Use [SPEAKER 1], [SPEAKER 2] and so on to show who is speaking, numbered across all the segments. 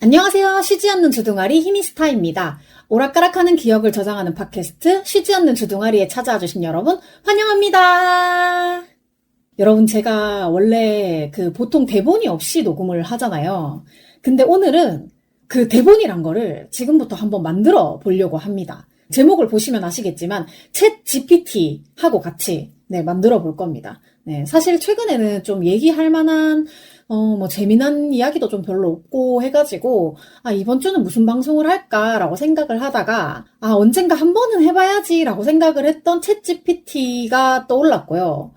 [SPEAKER 1] 안녕하세요. 쉬지 않는 주둥아리 히미스타입니다. 오락가락하는 기억을 저장하는 팟캐스트 쉬지 않는 주둥아리에 찾아와 주신 여러분 환영합니다. 여러분, 제가 원래 보통 대본이 없이 녹음을 하잖아요. 근데 오늘은 그 대본이란 거를 지금부터 한번 만들어 보려고 합니다. 제목을 보시면 아시겠지만 챗 GPT하고 같이 만들어 볼 겁니다. 사실 최근에는 좀 얘기할 만한 재미난 이야기도 좀 별로 없고 해가지고, 이번 주는 무슨 방송을 할까라고 생각을 하다가, 언젠가 한 번은 해봐야지라고 생각을 했던 챗 GPT가 떠올랐고요.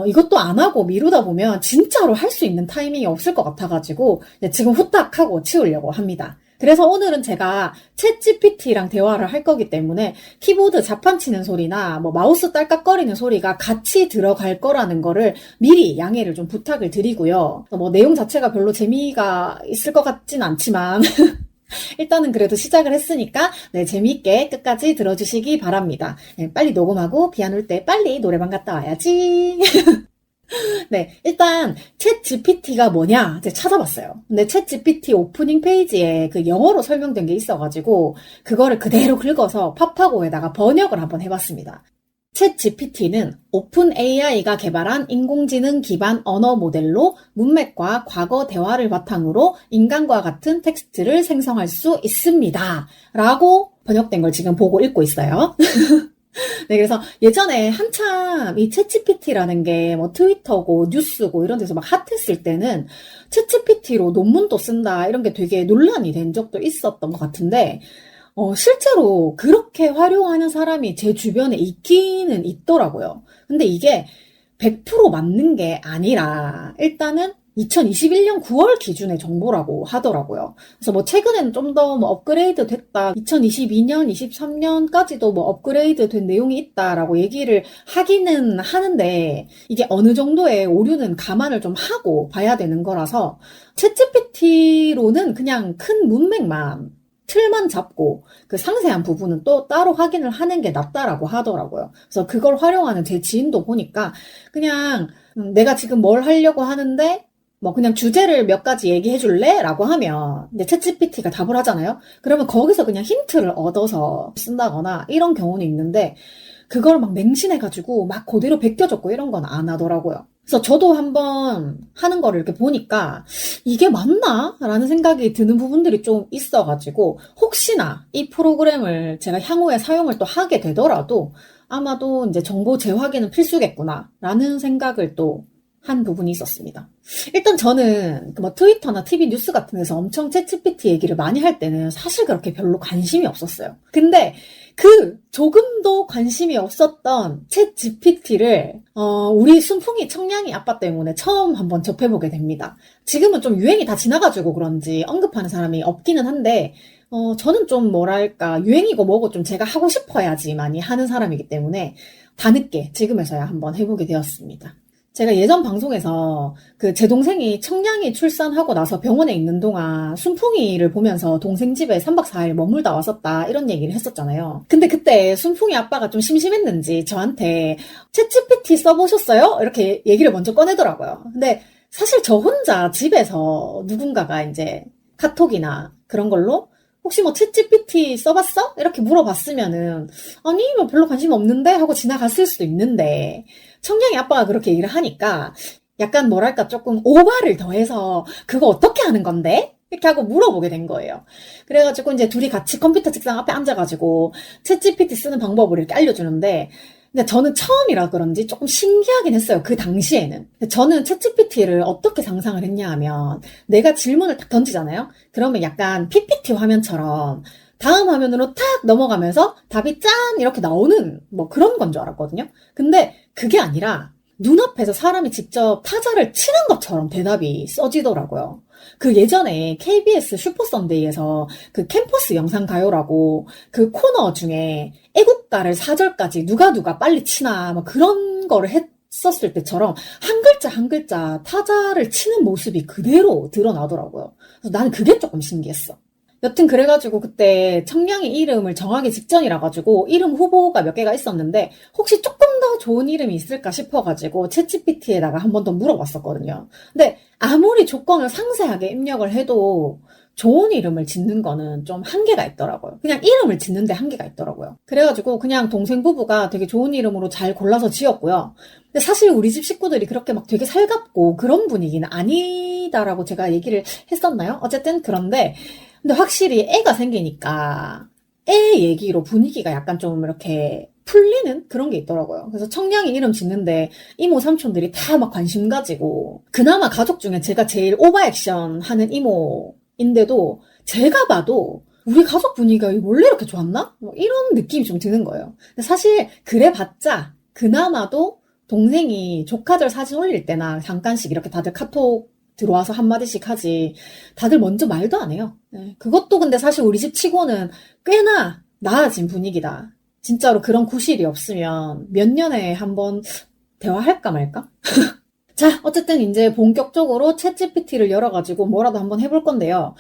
[SPEAKER 1] 이것도 안 하고 미루다 보면 진짜로 할 수 있는 타이밍이 없을 것 같아가지고, 지금 후딱 하고 치우려고 합니다. 그래서 오늘은 제가 챗 GPT랑 대화를 할 거기 때문에 키보드 자판 치는 소리나 마우스 딸깍거리는 소리가 같이 들어갈 거라는 거를 미리 양해를 좀 부탁을 드리고요. 내용 자체가 별로 재미가 있을 것 같진 않지만 일단은 그래도 시작을 했으니까 재미있게 끝까지 들어주시기 바랍니다. 빨리 녹음하고 비 안 올 때 빨리 노래방 갔다 와야지. 일단 챗 GPT가 뭐냐 제가 찾아봤어요. 근데 챗 GPT 오프닝 페이지에 그 영어로 설명된 게 있어가지고 그거를 그대로 긁어서 팝하고에다가 번역을 한번 해봤습니다. 챗 GPT는 오픈 AI가 개발한 인공지능 기반 언어 모델로 문맥과 과거 대화를 바탕으로 인간과 같은 텍스트를 생성할 수 있습니다. 라고 번역된 걸 지금 보고 읽고 있어요. 그래서 예전에 한참 이 챗GPT라는 게 트위터고 뉴스고 이런 데서 막 핫했을 때는 챗GPT로 논문도 쓴다 이런 게 되게 논란이 된 적도 있었던 것 같은데, 실제로 그렇게 활용하는 사람이 제 주변에 있기는 있더라고요. 근데 이게 100% 맞는 게 아니라 일단은 2021년 9월 기준의 정보라고 하더라고요. 그래서 최근에는 좀 더 업그레이드 됐다. 2022년, 23년까지도 업그레이드 된 내용이 있다라고 얘기를 하기는 하는데 이게 어느 정도의 오류는 감안을 좀 하고 봐야 되는 거라서 챗GPT로는 그냥 큰 문맥만 틀만 잡고 그 상세한 부분은 또 따로 확인을 하는 게 낫다라고 하더라고요. 그래서 그걸 활용하는 제 지인도 보니까 그냥 내가 지금 뭘 하려고 하는데 그냥 주제를 몇 가지 얘기해 줄래? 라고 하면 이제 챗GPT가 답을 하잖아요. 그러면 거기서 그냥 힌트를 얻어서 쓴다거나 이런 경우는 있는데 그걸 맹신해가지고 그대로 베껴줬고 이런 건 안 하더라고요. 그래서 저도 한번 하는 거를 이렇게 보니까 이게 맞나? 라는 생각이 드는 부분들이 좀 있어가지고 혹시나 이 프로그램을 제가 향후에 사용을 또 하게 되더라도 아마도 이제 정보 재확인은 필수겠구나 라는 생각을 또 한 부분이 있었습니다. 일단 저는 트위터나 TV 뉴스 같은 데서 엄청 챗GPT 얘기를 많이 할 때는 사실 그렇게 별로 관심이 없었어요. 근데 조금도 관심이 없었던 챗GPT를 우리 순풍이 청량이 아빠 때문에 처음 한번 접해보게 됩니다. 지금은 좀 유행이 다 지나가지고 그런지 언급하는 사람이 없기는 한데 저는 좀 유행이고 뭐고 좀 제가 하고 싶어야지 많이 하는 사람이기 때문에 다늦게 지금에서야 한번 해보게 되었습니다. 제가 예전 방송에서 제 동생이 청량이 출산하고 나서 병원에 있는 동안 순풍이를 보면서 동생 집에 3박 4일 머물다 왔었다 이런 얘기를 했었잖아요. 근데 그때 순풍이 아빠가 좀 심심했는지 저한테 챗GPT 써보셨어요? 이렇게 얘기를 먼저 꺼내더라고요. 근데 사실 저 혼자 집에서 누군가가 이제 카톡이나 그런 걸로 혹시 챗GPT 써봤어? 이렇게 물어봤으면은 아니 별로 관심 없는데 하고 지나갔을 수도 있는데 청량이 아빠가 그렇게 얘기를 하니까 약간 조금 오바를 더해서 그거 어떻게 하는 건데? 이렇게 하고 물어보게 된 거예요. 그래가지고 이제 둘이 같이 컴퓨터 책상 앞에 앉아가지고 챗GPT 쓰는 방법을 이렇게 알려주는데 근데 저는 처음이라 그런지 조금 신기하긴 했어요. 그 당시에는. 저는 챗GPT를 어떻게 상상을 했냐 하면 내가 질문을 딱 던지잖아요. 그러면 약간 PPT 화면처럼 다음 화면으로 탁 넘어가면서 답이 짠 이렇게 나오는 그런 건 줄 알았거든요. 근데 그게 아니라 눈앞에서 사람이 직접 타자를 치는 것처럼 대답이 써지더라고요. 예전에 KBS 슈퍼선데이에서 캠퍼스 영상가요라고 코너 중에 애국가를 4절까지 누가 빨리 치나 그런 거를 했었을 때처럼 한 글자 한 글자 타자를 치는 모습이 그대로 드러나더라고요. 그래서 나는 그게 조금 신기했어. 여튼 그래가지고 그때 청량이 이름을 정하기 직전이라 가지고 이름 후보가 몇 개가 있었는데 혹시 조금 더 좋은 이름이 있을까 싶어가지고 챗GPT에다가 한 번 더 물어봤었거든요. 근데 아무리 조건을 상세하게 입력을 해도 좋은 이름을 짓는 거는 좀 한계가 있더라고요. 그냥 이름을 짓는데 한계가 있더라고요. 그래가지고 그냥 동생 부부가 되게 좋은 이름으로 잘 골라서 지었고요. 근데 사실 우리 집 식구들이 그렇게 막 되게 살갑고 그런 분위기는 아니다라고 제가 얘기를 했었나요? 어쨌든 그런데 근데 확실히 애가 생기니까 애 얘기로 분위기가 약간 좀 이렇게 풀리는 그런 게 있더라고요. 그래서 청량이 이름 짓는데 이모 삼촌들이 다 막 관심 가지고 그나마 가족 중에 제가 제일 오버액션 하는 이모인데도 제가 봐도 우리 가족 분위기가 원래 이렇게 좋았나? 뭐 이런 느낌이 좀 드는 거예요. 근데 사실 그래봤자 그나마도 동생이 조카들 사진 올릴 때나 잠깐씩 이렇게 다들 카톡 들어와서 한마디씩 하지 다들 먼저 말도 안 해요. 네, 그것도 근데 사실 우리 집 치고는 꽤나 나아진 분위기다. 진짜로 그런 구실이 없으면 몇 년에 한번 대화할까 말까? 자, 어쨌든 이제 본격적으로 챗GPT를 열어가지고 뭐라도 한번 해볼 건데요.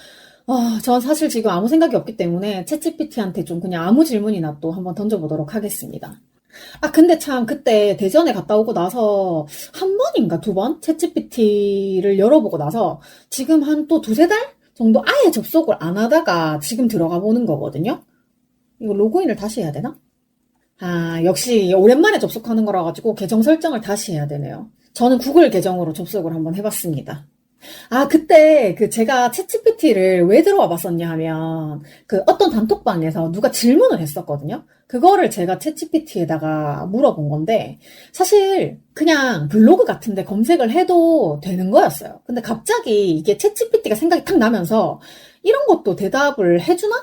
[SPEAKER 1] 전 사실 지금 아무 생각이 없기 때문에 챗GPT한테 좀 그냥 아무 질문이나 또 한번 던져보도록 하겠습니다. 근데 참 그때 대전에 갔다 오고 나서 한 번인가 두 번 챗GPT를 열어보고 나서 지금 한 또 두세 달 정도 아예 접속을 안 하다가 지금 들어가 보는 거거든요. 이거 로그인을 다시 해야 되나? 역시 오랜만에 접속하는 거라 가지고 계정 설정을 다시 해야 되네요. 저는 구글 계정으로 접속을 한번 해봤습니다. 그때 제가 챗GPT를 왜 들어와 봤었냐 하면 어떤 단톡방에서 누가 질문을 했었거든요. 그거를 제가 챗GPT에다가 물어본 건데 사실 그냥 블로그 같은데 검색을 해도 되는 거였어요. 근데 갑자기 이게 챗GPT가 생각이 탁 나면서 이런 것도 대답을 해주나?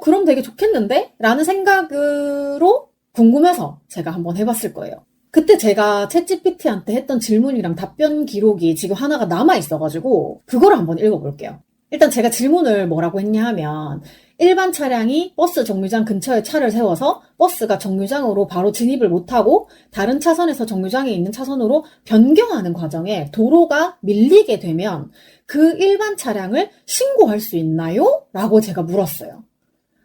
[SPEAKER 1] 그럼 되게 좋겠는데? 라는 생각으로 궁금해서 제가 한번 해봤을 거예요. 그때 제가 챗GPT한테 했던 질문이랑 답변 기록이 지금 하나가 남아있어가지고 그거를 한번 읽어볼게요. 일단 제가 질문을 뭐라고 했냐 하면 일반 차량이 버스 정류장 근처에 차를 세워서 버스가 정류장으로 바로 진입을 못하고 다른 차선에서 정류장에 있는 차선으로 변경하는 과정에 도로가 밀리게 되면 그 일반 차량을 신고할 수 있나요? 라고 제가 물었어요.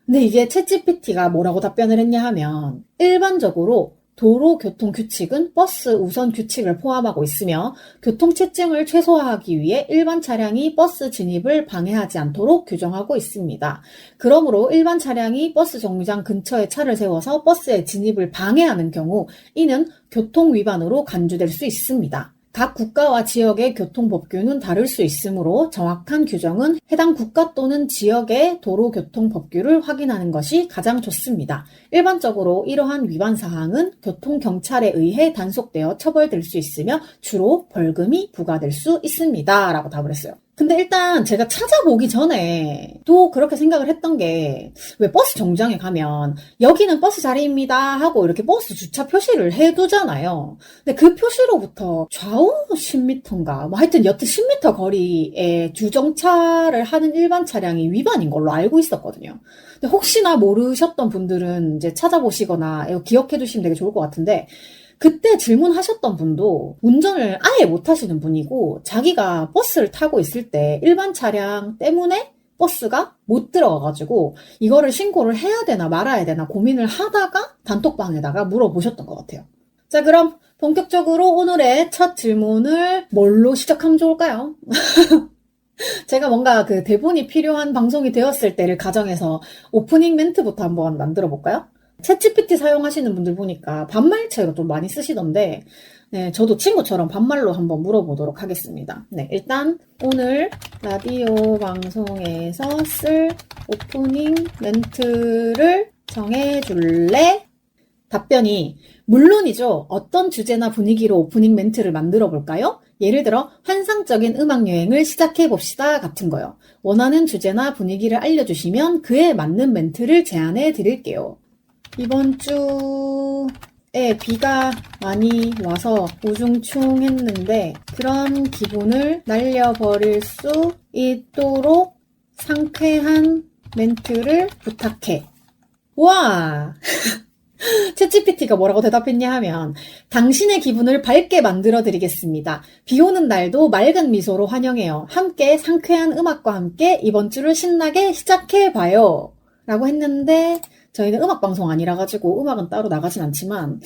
[SPEAKER 1] 근데 이게 챗GPT가 뭐라고 답변을 했냐 하면 일반적으로 도로교통규칙은 버스 우선 규칙을 포함하고 있으며 교통체증을 최소화하기 위해 일반 차량이 버스 진입을 방해하지 않도록 규정하고 있습니다. 그러므로 일반 차량이 버스 정류장 근처에 차를 세워서 버스의 진입을 방해하는 경우 이는 교통위반으로 간주될 수 있습니다. 각 국가와 지역의 교통법규는 다를 수 있으므로 정확한 규정은 해당 국가 또는 지역의 도로교통법규를 확인하는 것이 가장 좋습니다. 일반적으로 이러한 위반 사항은 교통경찰에 의해 단속되어 처벌될 수 있으며 주로 벌금이 부과될 수 있습니다. 라고 답을 했어요. 근데 일단 제가 찾아보기 전에 또 그렇게 생각을 했던 게 왜 버스 정류장에 가면 여기는 버스 자리입니다 하고 이렇게 버스 주차 표시를 해두잖아요. 근데 그 표시로부터 좌우 10m인가 뭐 하여튼 여튼 10m 거리에 주정차를 하는 일반 차량이 위반인 걸로 알고 있었거든요. 근데 혹시나 모르셨던 분들은 이제 찾아보시거나 이거 기억해 두시면 되게 좋을 것 같은데 그때 질문하셨던 분도 운전을 아예 못하시는 분이고 자기가 버스를 타고 있을 때 일반 차량 때문에 버스가 못 들어가가지고 이거를 신고를 해야 되나 말아야 되나 고민을 하다가 단톡방에다가 물어보셨던 것 같아요. 자, 그럼 본격적으로 오늘의 첫 질문을 뭘로 시작하면 좋을까요? 제가 뭔가 대본이 필요한 방송이 되었을 때를 가정해서 오프닝 멘트부터 한번 만들어 볼까요? 챗GPT 사용하시는 분들 보니까 반말체로 좀 많이 쓰시던데 네, 저도 친구처럼 반말로 한번 물어보도록 하겠습니다. 네, 일단 오늘 라디오 방송에서 쓸 오프닝 멘트를 정해줄래? 답변이 물론이죠. 어떤 주제나 분위기로 오프닝 멘트를 만들어 볼까요? 예를 들어 환상적인 음악 여행을 시작해 봅시다 같은 거요. 원하는 주제나 분위기를 알려주시면 그에 맞는 멘트를 제안해 드릴게요. 이번 주에 비가 많이 와서 우중충했는데 그런 기분을 날려버릴 수 있도록 상쾌한 멘트를 부탁해. 와! 챗GPT가 뭐라고 대답했냐 하면 당신의 기분을 밝게 만들어 드리겠습니다. 비 오는 날도 맑은 미소로 환영해요. 함께 상쾌한 음악과 함께 이번 주를 신나게 시작해봐요. 라고 했는데 저희는 음악방송 아니라 가지고 음악은 따로 나가진 않지만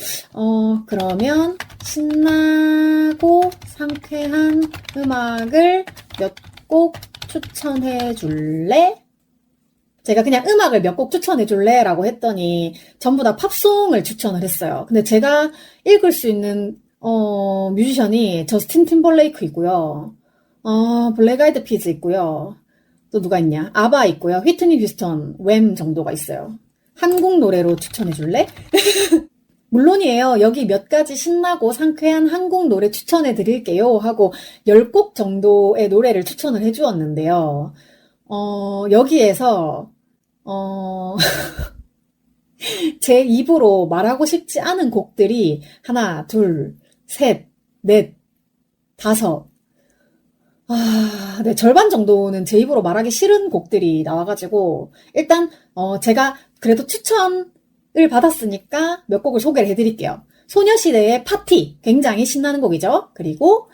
[SPEAKER 1] 그러면 신나고 상쾌한 음악을 몇 곡 추천해 줄래? 제가 그냥 음악을 몇 곡 추천해 줄래? 라고 했더니 전부 다 팝송을 추천을 했어요. 근데 제가 읽을 수 있는 뮤지션이 저스틴 팀벌레이크이고요. 블랙 아이드 피즈 있고요. 또 누가 있냐? 아바 있고요. 휘트니 휴스턴, 웸 정도가 있어요. 한국 노래로 추천해 줄래? 물론이에요. 여기 몇 가지 신나고 상쾌한 한국 노래 추천해 드릴게요 하고 10곡 정도의 노래를 추천을 해 주었는데요. 여기에서 제 입으로 말하고 싶지 않은 곡들이 하나, 둘, 셋, 넷, 다섯. 네, 절반 정도는 제 입으로 말하기 싫은 곡들이 나와가지고 일단 제가 그래도 추천을 받았으니까 몇 곡을 소개를 해드릴게요. 소녀시대의 파티, 굉장히 신나는 곡이죠. 그리고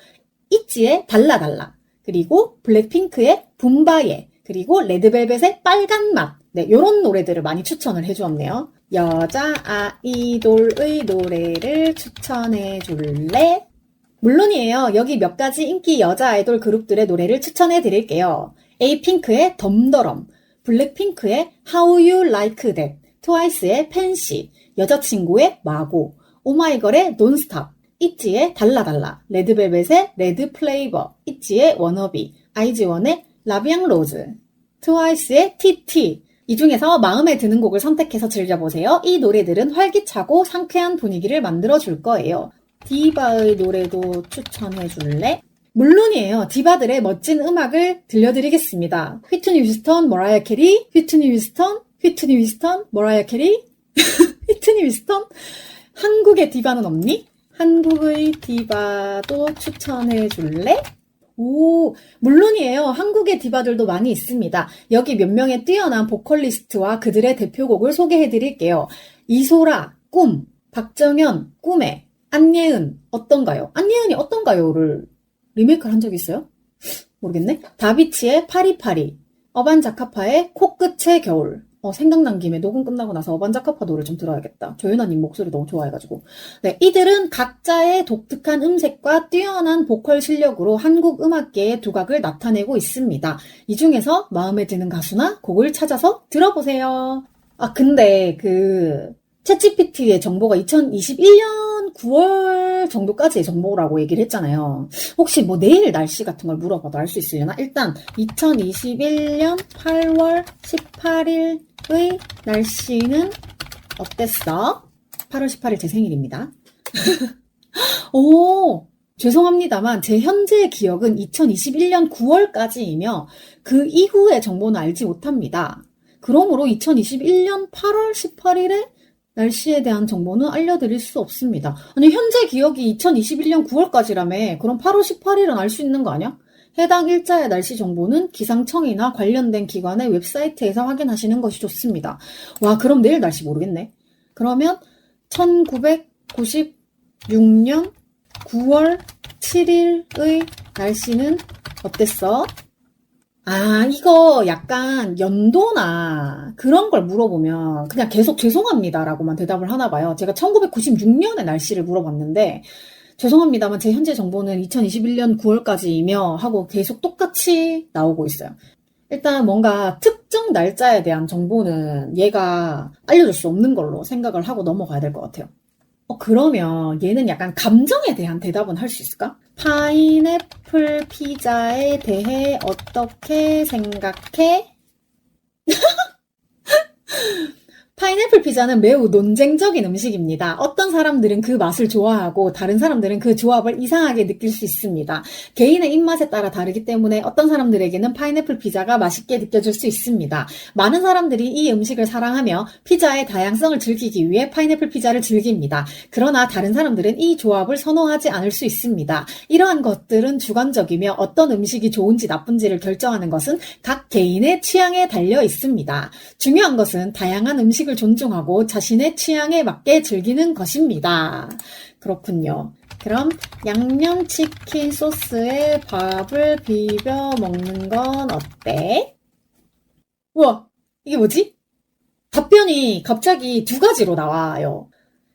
[SPEAKER 1] 있지의 달라달라, 그리고 블랙핑크의 붐바예, 그리고 레드벨벳의 빨간 맛. 네, 요런 노래들을 많이 추천을 해주었네요. 여자 아이돌의 노래를 추천해 줄래? 물론이에요. 여기 몇 가지 인기 여자 아이돌 그룹들의 노래를 추천해 드릴게요. 에이핑크의 덤더럼, 블랙핑크의 How You Like That, 트와이스의 팬시, 여자친구의 마고, 오마이걸의 Don't Stop, 있지의 달라달라, 레드벨벳의 레드 플레이버, 있지의 워너비, 아이즈원의 라비앙 로즈, 트와이스의 TT. 이 중에서 마음에 드는 곡을 선택해서 즐겨보세요. 이 노래들은 활기차고 상쾌한 분위기를 만들어줄 거예요. 디바의 노래도 추천해 줄래? 물론이에요. 디바들의 멋진 음악을 들려드리겠습니다. 휘트니 휴스턴, 머라이어 캐리, 휘트니 휴스턴, 머라이어 캐리, 휘트니 휴스턴. 한국의 디바는 없니? 한국의 디바도 추천해 줄래? 오, 물론이에요. 한국의 디바들도 많이 있습니다. 여기 몇 명의 뛰어난 보컬리스트와 그들의 대표곡을 소개해 드릴게요. 이소라, 꿈, 박정현, 꿈에, 안예은, 어떤가요? 안예은이 어떤가요를 리메이크를 한 적이 있어요? 모르겠네. 다비치의 파리파리, 어반자카파의 코끝의 겨울. 생각난 김에 녹음 끝나고 나서 어반자카파 노래 좀 들어야겠다. 조연아님 목소리 너무 좋아해가지고. 네, 이들은 각자의 독특한 음색과 뛰어난 보컬 실력으로 한국 음악계의 두각을 나타내고 있습니다. 이 중에서 마음에 드는 가수나 곡을 찾아서 들어보세요. 근데 챗GPT의 정보가 2021년 9월 정도까지의 정보라고 얘기를 했잖아요. 혹시 뭐 내일 날씨 같은 걸 물어봐도 알 수 있으려나? 일단 2021년 8월 18일의 날씨는 어땠어? 8월 18일 제 생일입니다. 오, 죄송합니다만 제 현재 기억은 2021년 9월까지이며 그 이후의 정보는 알지 못합니다. 그러므로 2021년 8월 18일에 날씨에 대한 정보는 알려드릴 수 없습니다. 아니, 현재 기억이 2021년 9월까지라며. 그럼 8월 18일은 알 수 있는 거 아니야? 해당 일자의 날씨 정보는 기상청이나 관련된 기관의 웹사이트에서 확인하시는 것이 좋습니다. 와, 그럼 내일 날씨 모르겠네. 그러면 1996년 9월 7일의 날씨는 어땠어? 이거 약간 연도나 그런 걸 물어보면 그냥 계속 죄송합니다라고만 대답을 하나 봐요. 제가 1996년의 날씨를 물어봤는데 죄송합니다만 제 현재 정보는 2021년 9월까지이며 하고 계속 똑같이 나오고 있어요. 일단 뭔가 특정 날짜에 대한 정보는 얘가 알려줄 수 없는 걸로 생각을 하고 넘어가야 될 것 같아요. 그러면 얘는 약간 감정에 대한 대답은 할 수 있을까? 파인애플 피자에 대해 어떻게 생각해? 파인애플 피자는 매우 논쟁적인 음식입니다. 어떤 사람들은 그 맛을 좋아하고 다른 사람들은 그 조합을 이상하게 느낄 수 있습니다. 개인의 입맛에 따라 다르기 때문에 어떤 사람들에게는 파인애플 피자가 맛있게 느껴질 수 있습니다. 많은 사람들이 이 음식을 사랑하며 피자의 다양성을 즐기기 위해 파인애플 피자를 즐깁니다. 그러나 다른 사람들은 이 조합을 선호하지 않을 수 있습니다. 이러한 것들은 주관적이며 어떤 음식이 좋은지 나쁜지를 결정하는 것은 각 개인의 취향에 달려 있습니다. 중요한 것은 다양한 음식을 존중하고 자신의 취향에 맞게 즐기는 것입니다. 그렇군요. 그럼 양념치킨 소스에 밥을 비벼 먹는 건 어때? 우와, 이게 뭐지? 답변이 갑자기 두 가지로 나와요.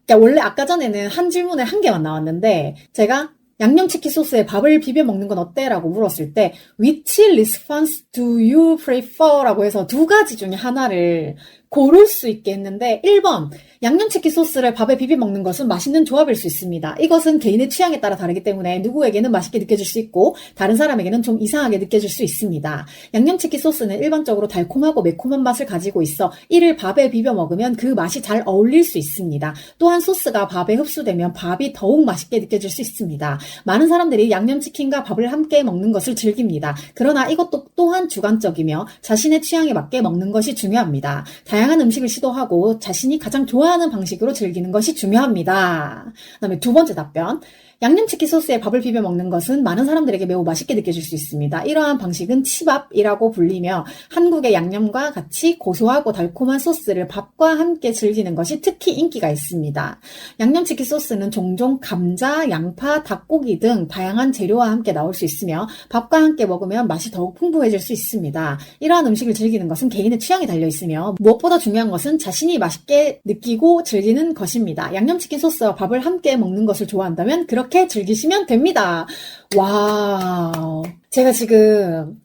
[SPEAKER 1] 그러니까 원래 아까 전에는 한 질문에 한 개만 나왔는데 제가 양념치킨 소스에 밥을 비벼 먹는 건 어때? 라고 물었을 때 Which response do you prefer? 라고 해서 두 가지 중에 하나를 고를 수 있게 했는데 1번 양념치킨 소스를 밥에 비벼 먹는 것은 맛있는 조합일 수 있습니다. 이것은 개인의 취향에 따라 다르기 때문에 누구에게는 맛있게 느껴질 수 있고 다른 사람에게는 좀 이상하게 느껴질 수 있습니다. 양념치킨 소스는 일반적으로 달콤하고 매콤한 맛을 가지고 있어 이를 밥에 비벼 먹으면 그 맛이 잘 어울릴 수 있습니다. 또한 소스가 밥에 흡수되면 밥이 더욱 맛있게 느껴질 수 있습니다. 많은 사람들이 양념치킨과 밥을 함께 먹는 것을 즐깁니다. 그러나 이것도 또한 주관적이며 자신의 취향에 맞게 먹는 것이 중요합니다. 다양한 음식을 시도하고 자신이 가장 좋아하는 방식으로 즐기는 것이 중요합니다. 그다음에 두 번째 답변. 양념치킨 소스에 밥을 비벼 먹는 것은 많은 사람들에게 매우 맛있게 느껴질 수 있습니다. 이러한 방식은 치밥이라고 불리며 한국의 양념과 같이 고소하고 달콤한 소스를 밥과 함께 즐기는 것이 특히 인기가 있습니다. 양념치킨 소스는 종종 감자, 양파, 닭고기 등 다양한 재료와 함께 나올 수 있으며 밥과 함께 먹으면 맛이 더욱 풍부해질 수 있습니다. 이러한 음식을 즐기는 것은 개인의 취향에 달려 있으며 무엇보다 중요한 것은 자신이 맛있게 느끼고 즐기는 것입니다. 양념치킨 소스와 밥을 함께 먹는 것을 좋아한다면 그렇게 즐기시면 됩니다. 와우. 제가 지금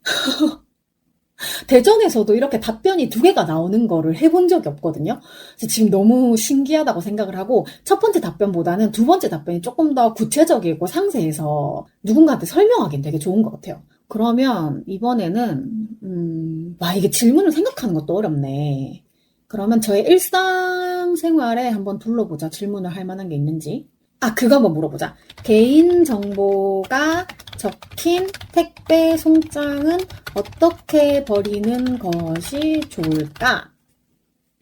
[SPEAKER 1] 대전에서도 이렇게 답변이 두 개가 나오는 거를 해본 적이 없거든요. 그래서 지금 너무 신기하다고 생각을 하고 첫 번째 답변보다는 두 번째 답변이 조금 더 구체적이고 상세해서 누군가한테 설명하기는 되게 좋은 것 같아요. 그러면 이번에는 와 이게 질문을 생각하는 것도 어렵네. 그러면 저의 일상생활에 한번 둘러보자. 질문을 할 만한 게 있는지. 그거 한번 물어보자. 개인정보가 적힌 택배 송장은 어떻게 버리는 것이 좋을까?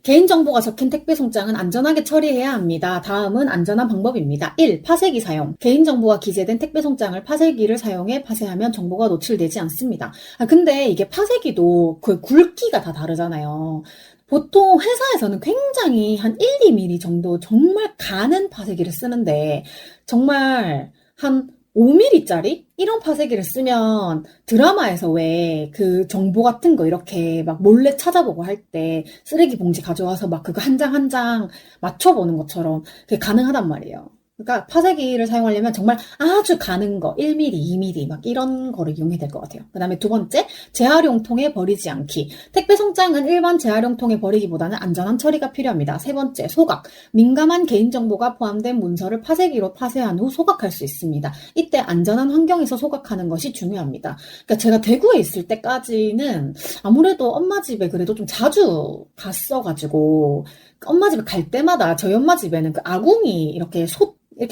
[SPEAKER 1] 개인정보가 적힌 택배 송장은 안전하게 처리해야 합니다. 다음은 안전한 방법입니다. 1. 파쇄기 사용. 개인정보가 기재된 택배 송장을 파쇄기를 사용해 파쇄하면 정보가 노출되지 않습니다. 근데 이게 파쇄기도 그 굵기가 다 다르잖아요. 보통 회사에서는 굉장히 한 1, 2mm 정도 정말 가는 파쇄기를 쓰는데 정말 한 5mm짜리? 이런 파쇄기를 쓰면 드라마에서 왜 그 정보 같은 거 이렇게 막 몰래 찾아보고 할 때 쓰레기 봉지 가져와서 막 그거 한 장 한 장 맞춰보는 것처럼 그게 가능하단 말이에요. 그러니까 파쇄기를 사용하려면 정말 아주 가는 거 1mm, 2mm 막 이런 거를 이용해야 될 것 같아요. 그 다음에 두 번째, 재활용통에 버리지 않기. 택배 송장은 일반 재활용통에 버리기보다는 안전한 처리가 필요합니다. 세 번째, 소각. 민감한 개인정보가 포함된 문서를 파쇄기로 파쇄한 후 소각할 수 있습니다. 이때 안전한 환경에서 소각하는 것이 중요합니다. 그러니까 제가 대구에 있을 때까지는 아무래도 엄마 집에 그래도 좀 자주 갔어가지고 엄마 집에 갈 때마다 저희 엄마 집에는 그 아궁이 이렇게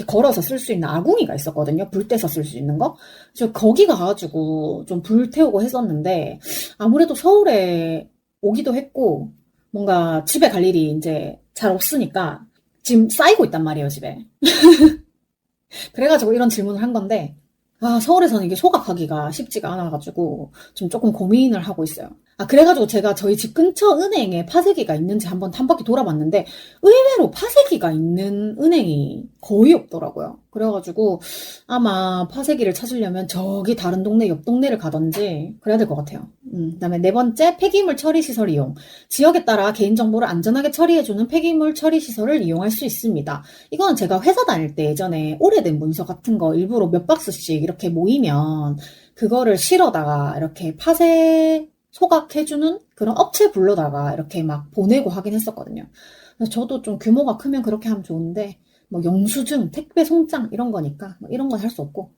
[SPEAKER 1] 걸어서 쓸 수 있는 아궁이가 있었거든요. 불 떼서 쓸 수 있는 거. 저 거기 가가지고 좀 불 태우고 했었는데 아무래도 서울에 오기도 했고 뭔가 집에 갈 일이 이제 잘 없으니까 지금 쌓이고 있단 말이에요, 집에. 그래가지고 이런 질문을 한 건데 서울에서는 이게 소각하기가 쉽지가 않아가지고 좀 조금 고민을 하고 있어요. 그래가지고 제가 저희 집 근처 은행에 파쇄기가 있는지 한번 한 바퀴 돌아봤는데 의외로 파쇄기가 있는 은행이 거의 없더라고요. 그래가지고 아마 파쇄기를 찾으려면 저기 다른 동네, 옆 동네를 가던지 그래야 될 것 같아요. 그다음에 네 번째, 폐기물 처리 시설 이용. 지역에 따라 개인정보를 안전하게 처리해주는 폐기물 처리 시설을 이용할 수 있습니다. 이거는 제가 회사 다닐 때 예전에 오래된 문서 같은 거 일부러 몇 박스씩 이렇게 모이면 그거를 실어다가 이렇게 소각해주는 그런 업체 불러다가 이렇게 막 보내고 하긴 했었거든요. 그래서 저도 좀 규모가 크면 그렇게 하면 좋은데 뭐 영수증, 택배 송장 이런 거니까 뭐 이런 건 할 수 없고.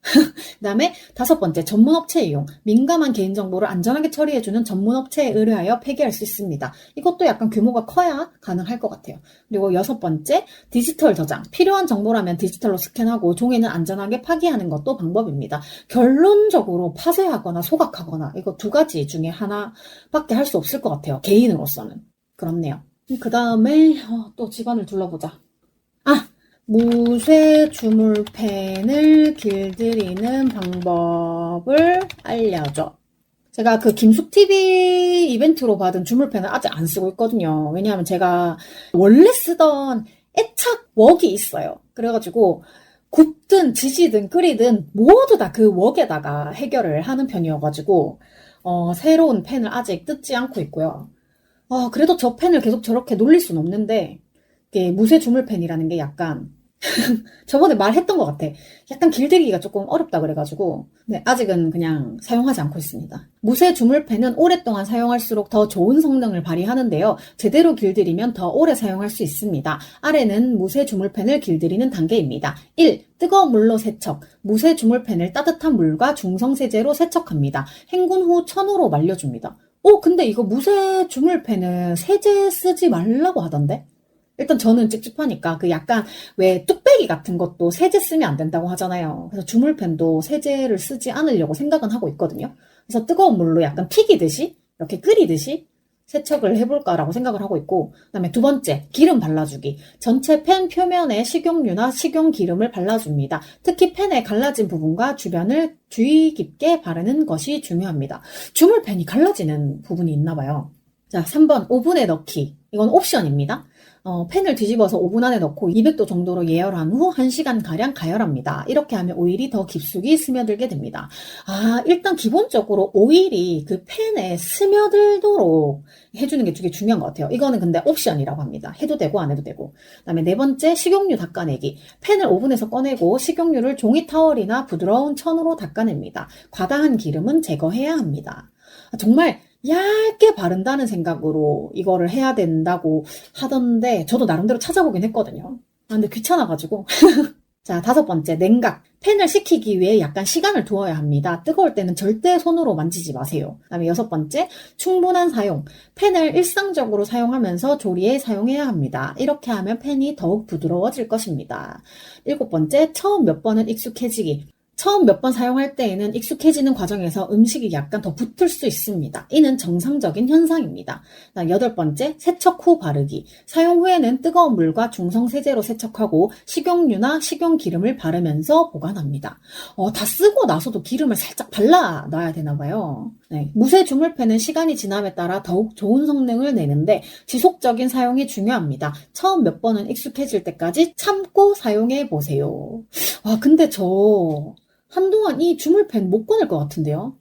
[SPEAKER 1] 그다음에 다섯 번째, 전문업체 이용. 민감한 개인정보를 안전하게 처리해주는 전문업체에 의뢰하여 폐기할 수 있습니다. 이것도 약간 규모가 커야 가능할 것 같아요. 그리고 여섯 번째, 디지털 저장. 필요한 정보라면 디지털로 스캔하고 종이는 안전하게 파기하는 것도 방법입니다. 결론적으로 파쇄하거나 소각하거나 이거 두 가지 중에 하나밖에 할 수 없을 것 같아요. 개인으로서는. 그렇네요. 그 다음에 또 집안을 둘러보자. 무쇠 주물펜을 길들이는 방법을 알려줘. 제가 그 김숙TV 이벤트로 받은 주물펜을 아직 안 쓰고 있거든요. 왜냐하면 제가 원래 쓰던 애착 웍이 있어요. 그래가지고 굽든 지지든 끓이든 모두 다 그 웍에다가 해결을 하는 편이어가지고 새로운 펜을 아직 뜯지 않고 있고요. 그래도 저 펜을 계속 저렇게 놀릴 순 없는데 이게 무쇠 주물펜이라는 게 약간 저번에 말했던 것 같아. 약간 길들이기가 조금 어렵다 그래가지고 네, 아직은 그냥 사용하지 않고 있습니다. 무쇠 주물펜은 오랫동안 사용할수록 더 좋은 성능을 발휘하는데요. 제대로 길들이면 더 오래 사용할 수 있습니다. 아래는 무쇠 주물펜을 길들이는 단계입니다. 1. 뜨거운 물로 세척. 무쇠 주물펜을 따뜻한 물과 중성세제로 세척합니다. 헹군 후 천으로 말려줍니다. 근데 이거 무쇠 주물펜은 세제 쓰지 말라고 하던데? 일단 저는 찝찝하니까 그 약간 왜 뚝배기 같은 것도 세제 쓰면 안 된다고 하잖아요. 그래서 주물팬도 세제를 쓰지 않으려고 생각은 하고 있거든요. 그래서 뜨거운 물로 약간 튀기듯이 이렇게 끓이듯이 세척을 해볼까라고 생각을 하고 있고, 그다음에 두 번째, 기름 발라주기. 전체 팬 표면에 식용유나 식용기름을 발라줍니다. 특히 팬에 갈라진 부분과 주변을 주의 깊게 바르는 것이 중요합니다. 주물팬이 갈라지는 부분이 있나 봐요. 자, 3번 오븐에 넣기. 이건 옵션입니다. 팬을 뒤집어서 오븐 안에 넣고 200도 정도로 예열한 후 1시간가량 가열합니다. 이렇게 하면 오일이 더 깊숙이 스며들게 됩니다. 일단 기본적으로 오일이 그 팬에 스며들도록 해주는 게 되게 중요한 것 같아요. 이거는 근데 옵션이라고 합니다. 해도 되고 안 해도 되고. 그다음에 네 번째, 식용유 닦아내기. 팬을 오븐에서 꺼내고 식용유를 종이 타월이나 부드러운 천으로 닦아냅니다. 과다한 기름은 제거해야 합니다. 정말 얇게 바른다는 생각으로 이거를 해야 된다고 하던데 저도 나름대로 찾아보긴 했거든요. 근데 귀찮아가지고. 자, 다섯 번째, 냉각. 팬을 식히기 위해 약간 시간을 두어야 합니다. 뜨거울 때는 절대 손으로 만지지 마세요. 그다음에 여섯 번째, 충분한 사용. 팬을 일상적으로 사용하면서 조리에 사용해야 합니다. 이렇게 하면 팬이 더욱 부드러워질 것입니다. 일곱 번째, 처음 몇 번은 익숙해지기. 처음 몇 번 사용할 때에는 익숙해지는 과정에서 음식이 약간 더 붙을 수 있습니다. 이는 정상적인 현상입니다. 여덟 번째, 세척 후 바르기. 사용 후에는 뜨거운 물과 중성세제로 세척하고 식용유나 식용기름을 바르면서 보관합니다. 다 쓰고 나서도 기름을 살짝 발라 놔야 되나 봐요. 네. 무쇠 주물팬은 시간이 지남에 따라 더욱 좋은 성능을 내는데 지속적인 사용이 중요합니다. 처음 몇 번은 익숙해질 때까지 참고 사용해 보세요. 근데 저 한동안 이 주물팬 못 꺼낼 것 같은데요?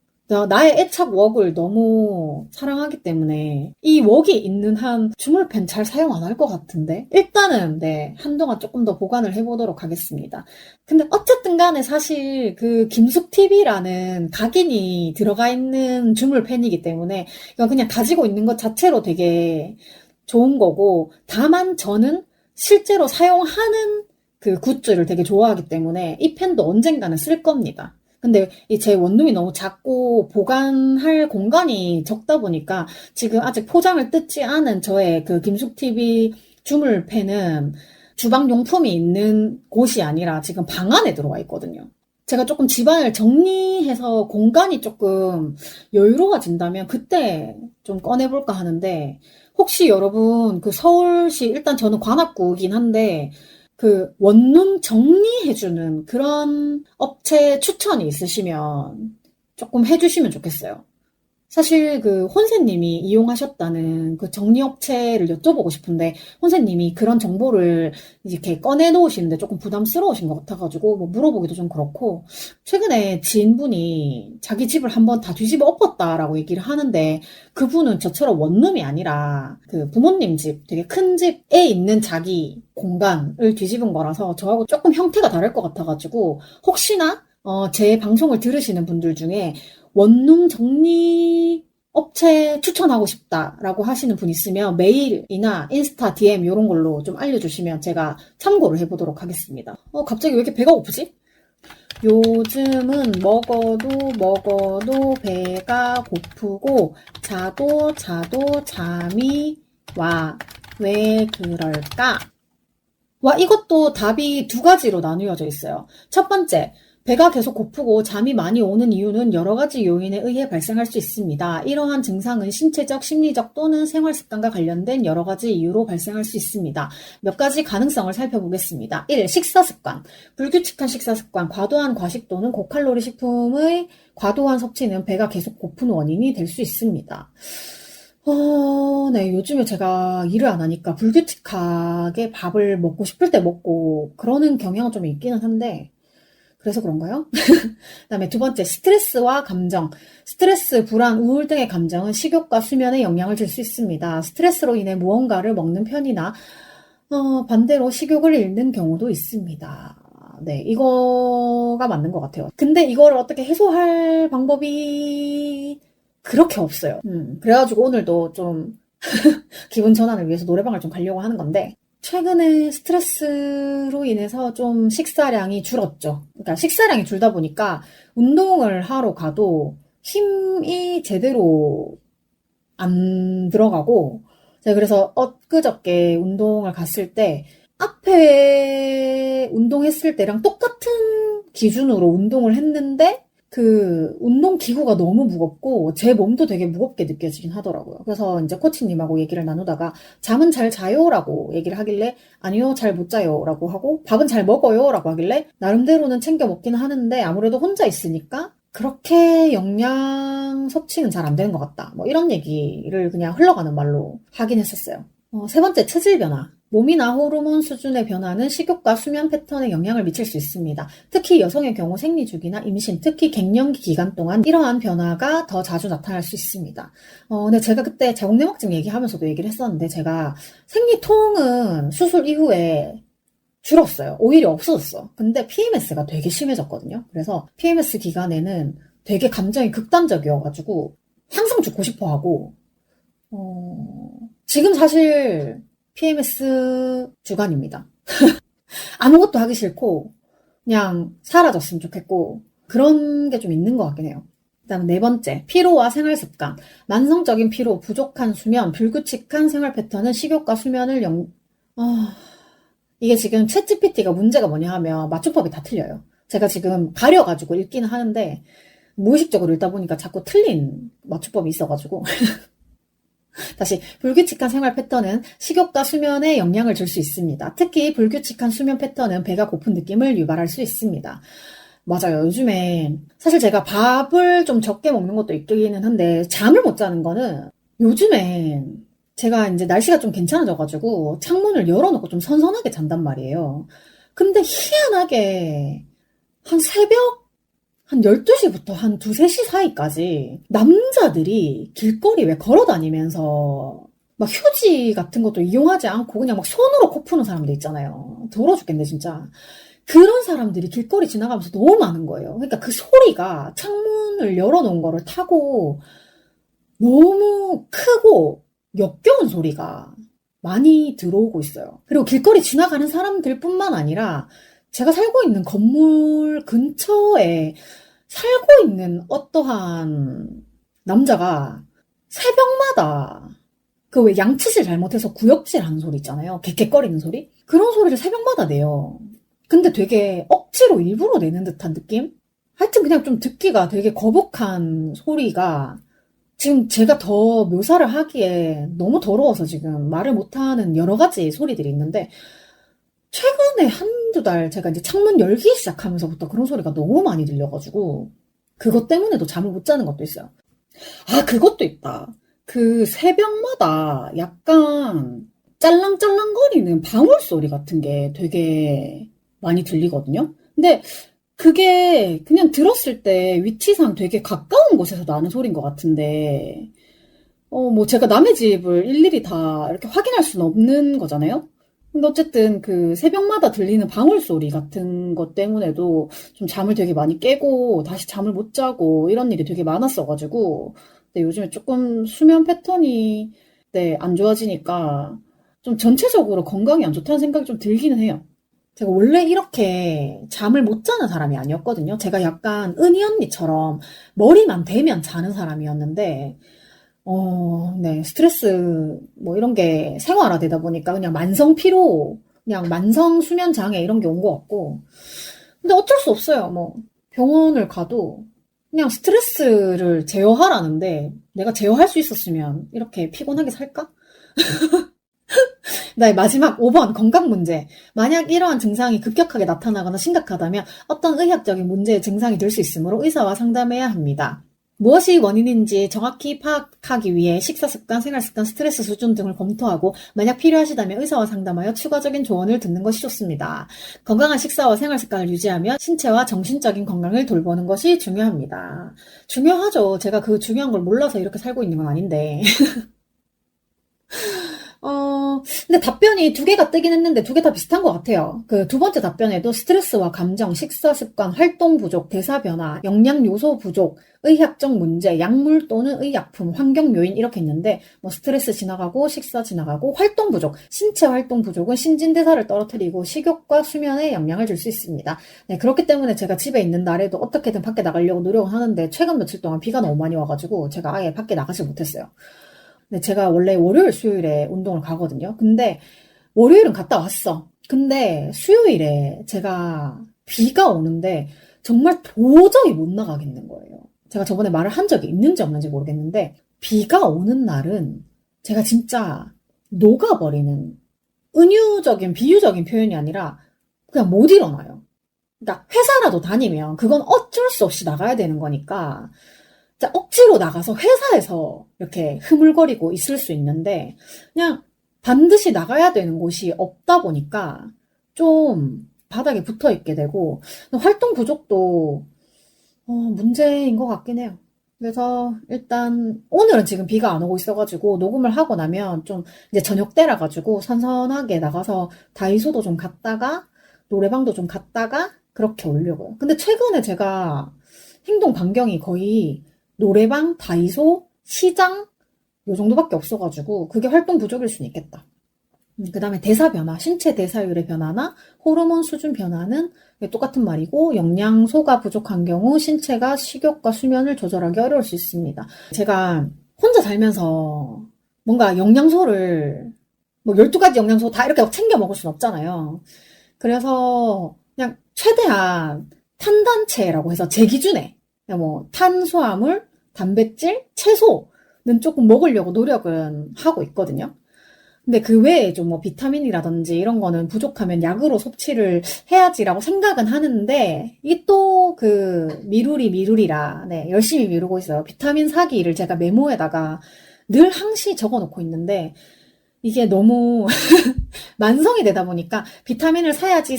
[SPEAKER 1] 나의 애착 웍을 너무 사랑하기 때문에 이 웍이 있는 한 주물팬 잘 사용 안 할 것 같은데 일단은 네, 한동안 조금 더 보관을 해보도록 하겠습니다. 근데 어쨌든 간에 사실 그 김숙TV라는 각인이 들어가 있는 주물팬이기 때문에 이건 그냥 가지고 있는 것 자체로 되게 좋은 거고, 다만 저는 실제로 사용하는 그 굿즈를 되게 좋아하기 때문에 이 펜도 언젠가는 쓸 겁니다. 근데 제 원룸이 너무 작고 보관할 공간이 적다 보니까 지금 아직 포장을 뜯지 않은 저의 그 김숙TV 주물펜은 주방용품이 있는 곳이 아니라 지금 방 안에 들어와 있거든요. 제가 조금 집안을 정리해서 공간이 조금 여유로워진다면 그때 좀 꺼내볼까 하는데, 혹시 여러분 그 서울시, 일단 저는 관악구이긴 한데 그 원룸 정리해주는 그런 업체 추천이 있으시면 조금 해주시면 좋겠어요. 사실 그 혼세님이 이용하셨다는 그 정리업체를 여쭤보고 싶은데 혼세님이 그런 정보를 이렇게 꺼내놓으시는데 조금 부담스러우신 것 같아가지고 뭐 물어보기도 좀 그렇고, 최근에 지인분이 자기 집을 한번 다 뒤집어 엎었다라고 얘기를 하는데 그분은 저처럼 원룸이 아니라 그 부모님 집, 되게 큰 집에 있는 자기 공간을 뒤집은 거라서 저하고 조금 형태가 다를 것 같아가지고 혹시나 제 방송을 들으시는 분들 중에 원룸 정리 업체 추천하고 싶다라고 하시는 분 있으면 메일이나 인스타 DM 이런 걸로 좀 알려주시면 제가 참고를 해보도록 하겠습니다. 갑자기 왜 이렇게 배가 고프지? 요즘은 먹어도 배가 고프고 자도 잠이 와. 왜 그럴까? 이것도 답이 두 가지로 나누어져 있어요. 첫 번째, 배가 계속 고프고 잠이 많이 오는 이유는 여러 가지 요인에 의해 발생할 수 있습니다. 이러한 증상은 신체적, 심리적 또는 생활 습관과 관련된 여러 가지 이유로 발생할 수 있습니다. 몇 가지 가능성을 살펴보겠습니다. 1. 식사 습관. 불규칙한 식사 습관, 과도한 과식 또는 고칼로리 식품의 과도한 섭취는 배가 계속 고픈 원인이 될 수 있습니다. 네, 요즘에 제가 일을 안 하니까 불규칙하게 밥을 먹고 싶을 때 먹고 그러는 경향은 좀 있기는 한데, 그래서 그런가요? 그다음에 두 번째, 스트레스와 감정. 스트레스, 불안, 우울 등의 감정은 식욕과 수면에 영향을 줄 수 있습니다. 스트레스로 인해 무언가를 먹는 편이나 반대로 식욕을 잃는 경우도 있습니다. 네, 이거가 맞는 것 같아요. 근데 이거를 어떻게 해소할 방법이 그렇게 없어요. 그래가지고 오늘도 좀 기분 전환을 위해서 노래방을 좀 가려고 하는 건데, 최근에 스트레스로 인해서 좀 식사량이 줄었죠. 그러니까 식사량이 줄다 보니까 운동을 하러 가도 힘이 제대로 안 들어가고, 제가 그래서 엊그저께 운동을 갔을 때 앞에 운동했을 때랑 똑같은 기준으로 운동을 했는데 그 운동 기구가 너무 무겁고 제 몸도 되게 무겁게 느껴지긴 하더라고요. 그래서 이제 코치님하고 얘기를 나누다가 잠은 잘 자요라고 얘기를 하길래 아니요, 잘 못 자요라고 하고 밥은 잘 먹어요라고 하길래 나름대로는 챙겨 먹긴 하는데 아무래도 혼자 있으니까 그렇게 영양 섭취는 잘 안 되는 것 같다. 뭐 이런 얘기를 그냥 흘러가는 말로 하긴 했었어요. 세 번째, 체질 변화. 몸이나 호르몬 수준의 변화는 식욕과 수면 패턴에 영향을 미칠 수 있습니다. 특히 여성의 경우 생리주기나 임신, 특히 갱년기 기간 동안 이러한 변화가 더 자주 나타날 수 있습니다. 근데 제가 그때 자궁내막증 얘기하면서도 얘기를 했었는데 제가 생리통은 수술 이후에 줄었어요. 오히려 없어졌어. 근데 PMS가 되게 심해졌거든요. 그래서 PMS 기간에는 되게 감정이 극단적이어가지고 항상 죽고 싶어 하고, 지금 사실 PMS 주간입니다. 아무것도 하기 싫고 그냥 사라졌으면 좋겠고 그런 게 좀 있는 것 같긴 해요. 그다음 네 번째, 피로와 생활 습관. 만성적인 피로, 부족한 수면, 불규칙한 생활 패턴은 식욕과 수면을 이게 지금 챗GPT가 문제가 뭐냐 하면 맞춤법이 다 틀려요. 제가 지금 가려가지고 읽기는 하는데 무의식적으로 읽다 보니까 자꾸 틀린 맞춤법이 있어가지고 다시, 불규칙한 생활 패턴은 식욕과 수면에 영향을 줄 수 있습니다. 특히 불규칙한 수면 패턴은 배가 고픈 느낌을 유발할 수 있습니다. 맞아요. 요즘에 사실 제가 밥을 좀 적게 먹는 것도 있기는 한데 잠을 못 자는 거는 요즘에 제가 이제 날씨가 좀 괜찮아져가지고 창문을 열어놓고 좀 선선하게 잔단 말이에요. 근데 희한하게 한 새벽 한 12시부터 한 2, 3시 사이까지 남자들이 길거리 왜 걸어 다니면서 막 휴지 같은 것도 이용하지 않고 그냥 막 손으로 코 푸는 사람들 있잖아요. 더러워 죽겠네, 진짜. 그런 사람들이 길거리 지나가면서 너무 많은 거예요. 그러니까 그 소리가 창문을 열어놓은 거를 타고 너무 크고 역겨운 소리가 많이 들어오고 있어요. 그리고 길거리 지나가는 사람들뿐만 아니라 제가 살고 있는 건물 근처에 살고 있는 어떠한 남자가 새벽마다 그 왜 양치질 잘못해서 구역질 하는 소리 있잖아요. 객객거리는 소리? 그런 소리를 새벽마다 내요. 근데 되게 억지로 일부러 내는 듯한 느낌? 하여튼 그냥 좀 듣기가 되게 거북한 소리가 지금 제가 더 묘사를 하기에 너무 더러워서 지금 말을 못하는 여러 가지 소리들이 있는데 최근에 한두 달 제가 이제 창문 열기 시작하면서부터 그런 소리가 너무 많이 들려가지고 그것 때문에도 잠을 못 자는 것도 있어요. 아, 그것도 있다. 그 새벽마다 약간 짤랑짤랑거리는 방울 소리 같은 게 되게 많이 들리거든요. 근데 그게 그냥 들었을 때 위치상 되게 가까운 곳에서 나는 소리인 것 같은데, 뭐 제가 남의 집을 일일이 다 이렇게 확인할 수는 없는 거잖아요? 근데 어쨌든 그 새벽마다 들리는 방울 소리 같은 것 때문에도 좀 잠을 되게 많이 깨고 다시 잠을 못 자고 이런 일이 되게 많았어가지고, 근데 요즘에 조금 수면 패턴이 네, 안 좋아지니까 좀 전체적으로 건강이 안 좋다는 생각이 좀 들기는 해요. 제가 원래 이렇게 잠을 못 자는 사람이 아니었거든요. 제가 약간 은희 언니처럼 머리만 대면 자는 사람이었는데, 네, 스트레스, 뭐 이런 게 생활화되다 보니까 그냥 만성 피로, 그냥 만성 수면 장애 이런 게 온 것 같고. 근데 어쩔 수 없어요. 뭐, 병원을 가도 그냥 스트레스를 제어하라는데 내가 제어할 수 있었으면 이렇게 피곤하게 살까? 나의 마지막 5번 건강 문제. 만약 이러한 증상이 급격하게 나타나거나 심각하다면 어떤 의학적인 문제의 증상이 될 수 있으므로 의사와 상담해야 합니다. 무엇이 원인인지 정확히 파악하기 위해 식사 습관, 생활 습관, 스트레스 수준 등을 검토하고 만약 필요하시다면 의사와 상담하여 추가적인 조언을 듣는 것이 좋습니다. 건강한 식사와 생활 습관을 유지하며 신체와 정신적인 건강을 돌보는 것이 중요합니다. 중요하죠. 제가 그 중요한 걸 몰라서 이렇게 살고 있는 건 아닌데. 근데 답변이 두 개가 뜨긴 했는데 두 개 다 비슷한 것 같아요. 그 두 번째 답변에도 스트레스와 감정, 식사 습관, 활동 부족, 대사 변화, 영양 요소 부족, 의학적 문제, 약물 또는 의약품, 환경 요인 이렇게 있는데 뭐 스트레스 지나가고 식사 지나가고 활동 부족, 신체 활동 부족은 신진대사를 떨어뜨리고 식욕과 수면에 영향을 줄 수 있습니다. 네, 그렇기 때문에 제가 집에 있는 날에도 어떻게든 밖에 나가려고 노력을 하는데 최근 며칠 동안 비가 너무 많이 와가지고 제가 아예 밖에 나가지 못했어요. 근데 제가 원래 월요일, 수요일에 운동을 가거든요. 근데 월요일은 갔다 왔어. 근데 수요일에 제가 비가 오는데 정말 도저히 못 나가겠는 거예요. 제가 저번에 말을 한 적이 있는지 없는지 모르겠는데 비가 오는 날은 제가 진짜 녹아버리는 은유적인 비유적인 표현이 아니라 그냥 못 일어나요. 그러니까 회사라도 다니면 그건 어쩔 수 없이 나가야 되는 거니까 진짜 억지로 나가서 회사에서 이렇게 흐물거리고 있을 수 있는데 그냥 반드시 나가야 되는 곳이 없다 보니까 좀 바닥에 붙어 있게 되고 활동 부족도 문제인 것 같긴 해요. 그래서 일단 오늘은 지금 비가 안 오고 있어가지고 녹음을 하고 나면 좀 이제 저녁 때라 가지고 선선하게 나가서 다이소도 좀 갔다가 노래방도 좀 갔다가 그렇게 오려고요. 근데 최근에 제가 행동 반경이 거의 노래방, 다이소, 시장 요 정도밖에 없어가지고 그게 활동 부족일 수는 있겠다. 그 다음에 대사 변화, 신체 대사율의 변화나 호르몬 수준 변화는 똑같은 말이고 영양소가 부족한 경우 신체가 식욕과 수면을 조절하기 어려울 수 있습니다. 제가 혼자 살면서 뭔가 영양소를 뭐 12가지 영양소 다 이렇게 챙겨 먹을 순 없잖아요. 그래서 그냥 최대한 탄단체라고 해서 제 기준에 뭐 탄수화물, 단백질, 채소는 조금 먹으려고 노력은 하고 있거든요. 근데 그 외에 좀 뭐 비타민이라든지 이런 거는 부족하면 약으로 섭취를 해야지라고 생각은 하는데 이게 또 그 미루리라 네, 열심히 미루고 있어요. 비타민 사기를 제가 메모에다가 늘 항시 적어 놓고 있는데 이게 너무 만성이 되다 보니까 비타민을 사야지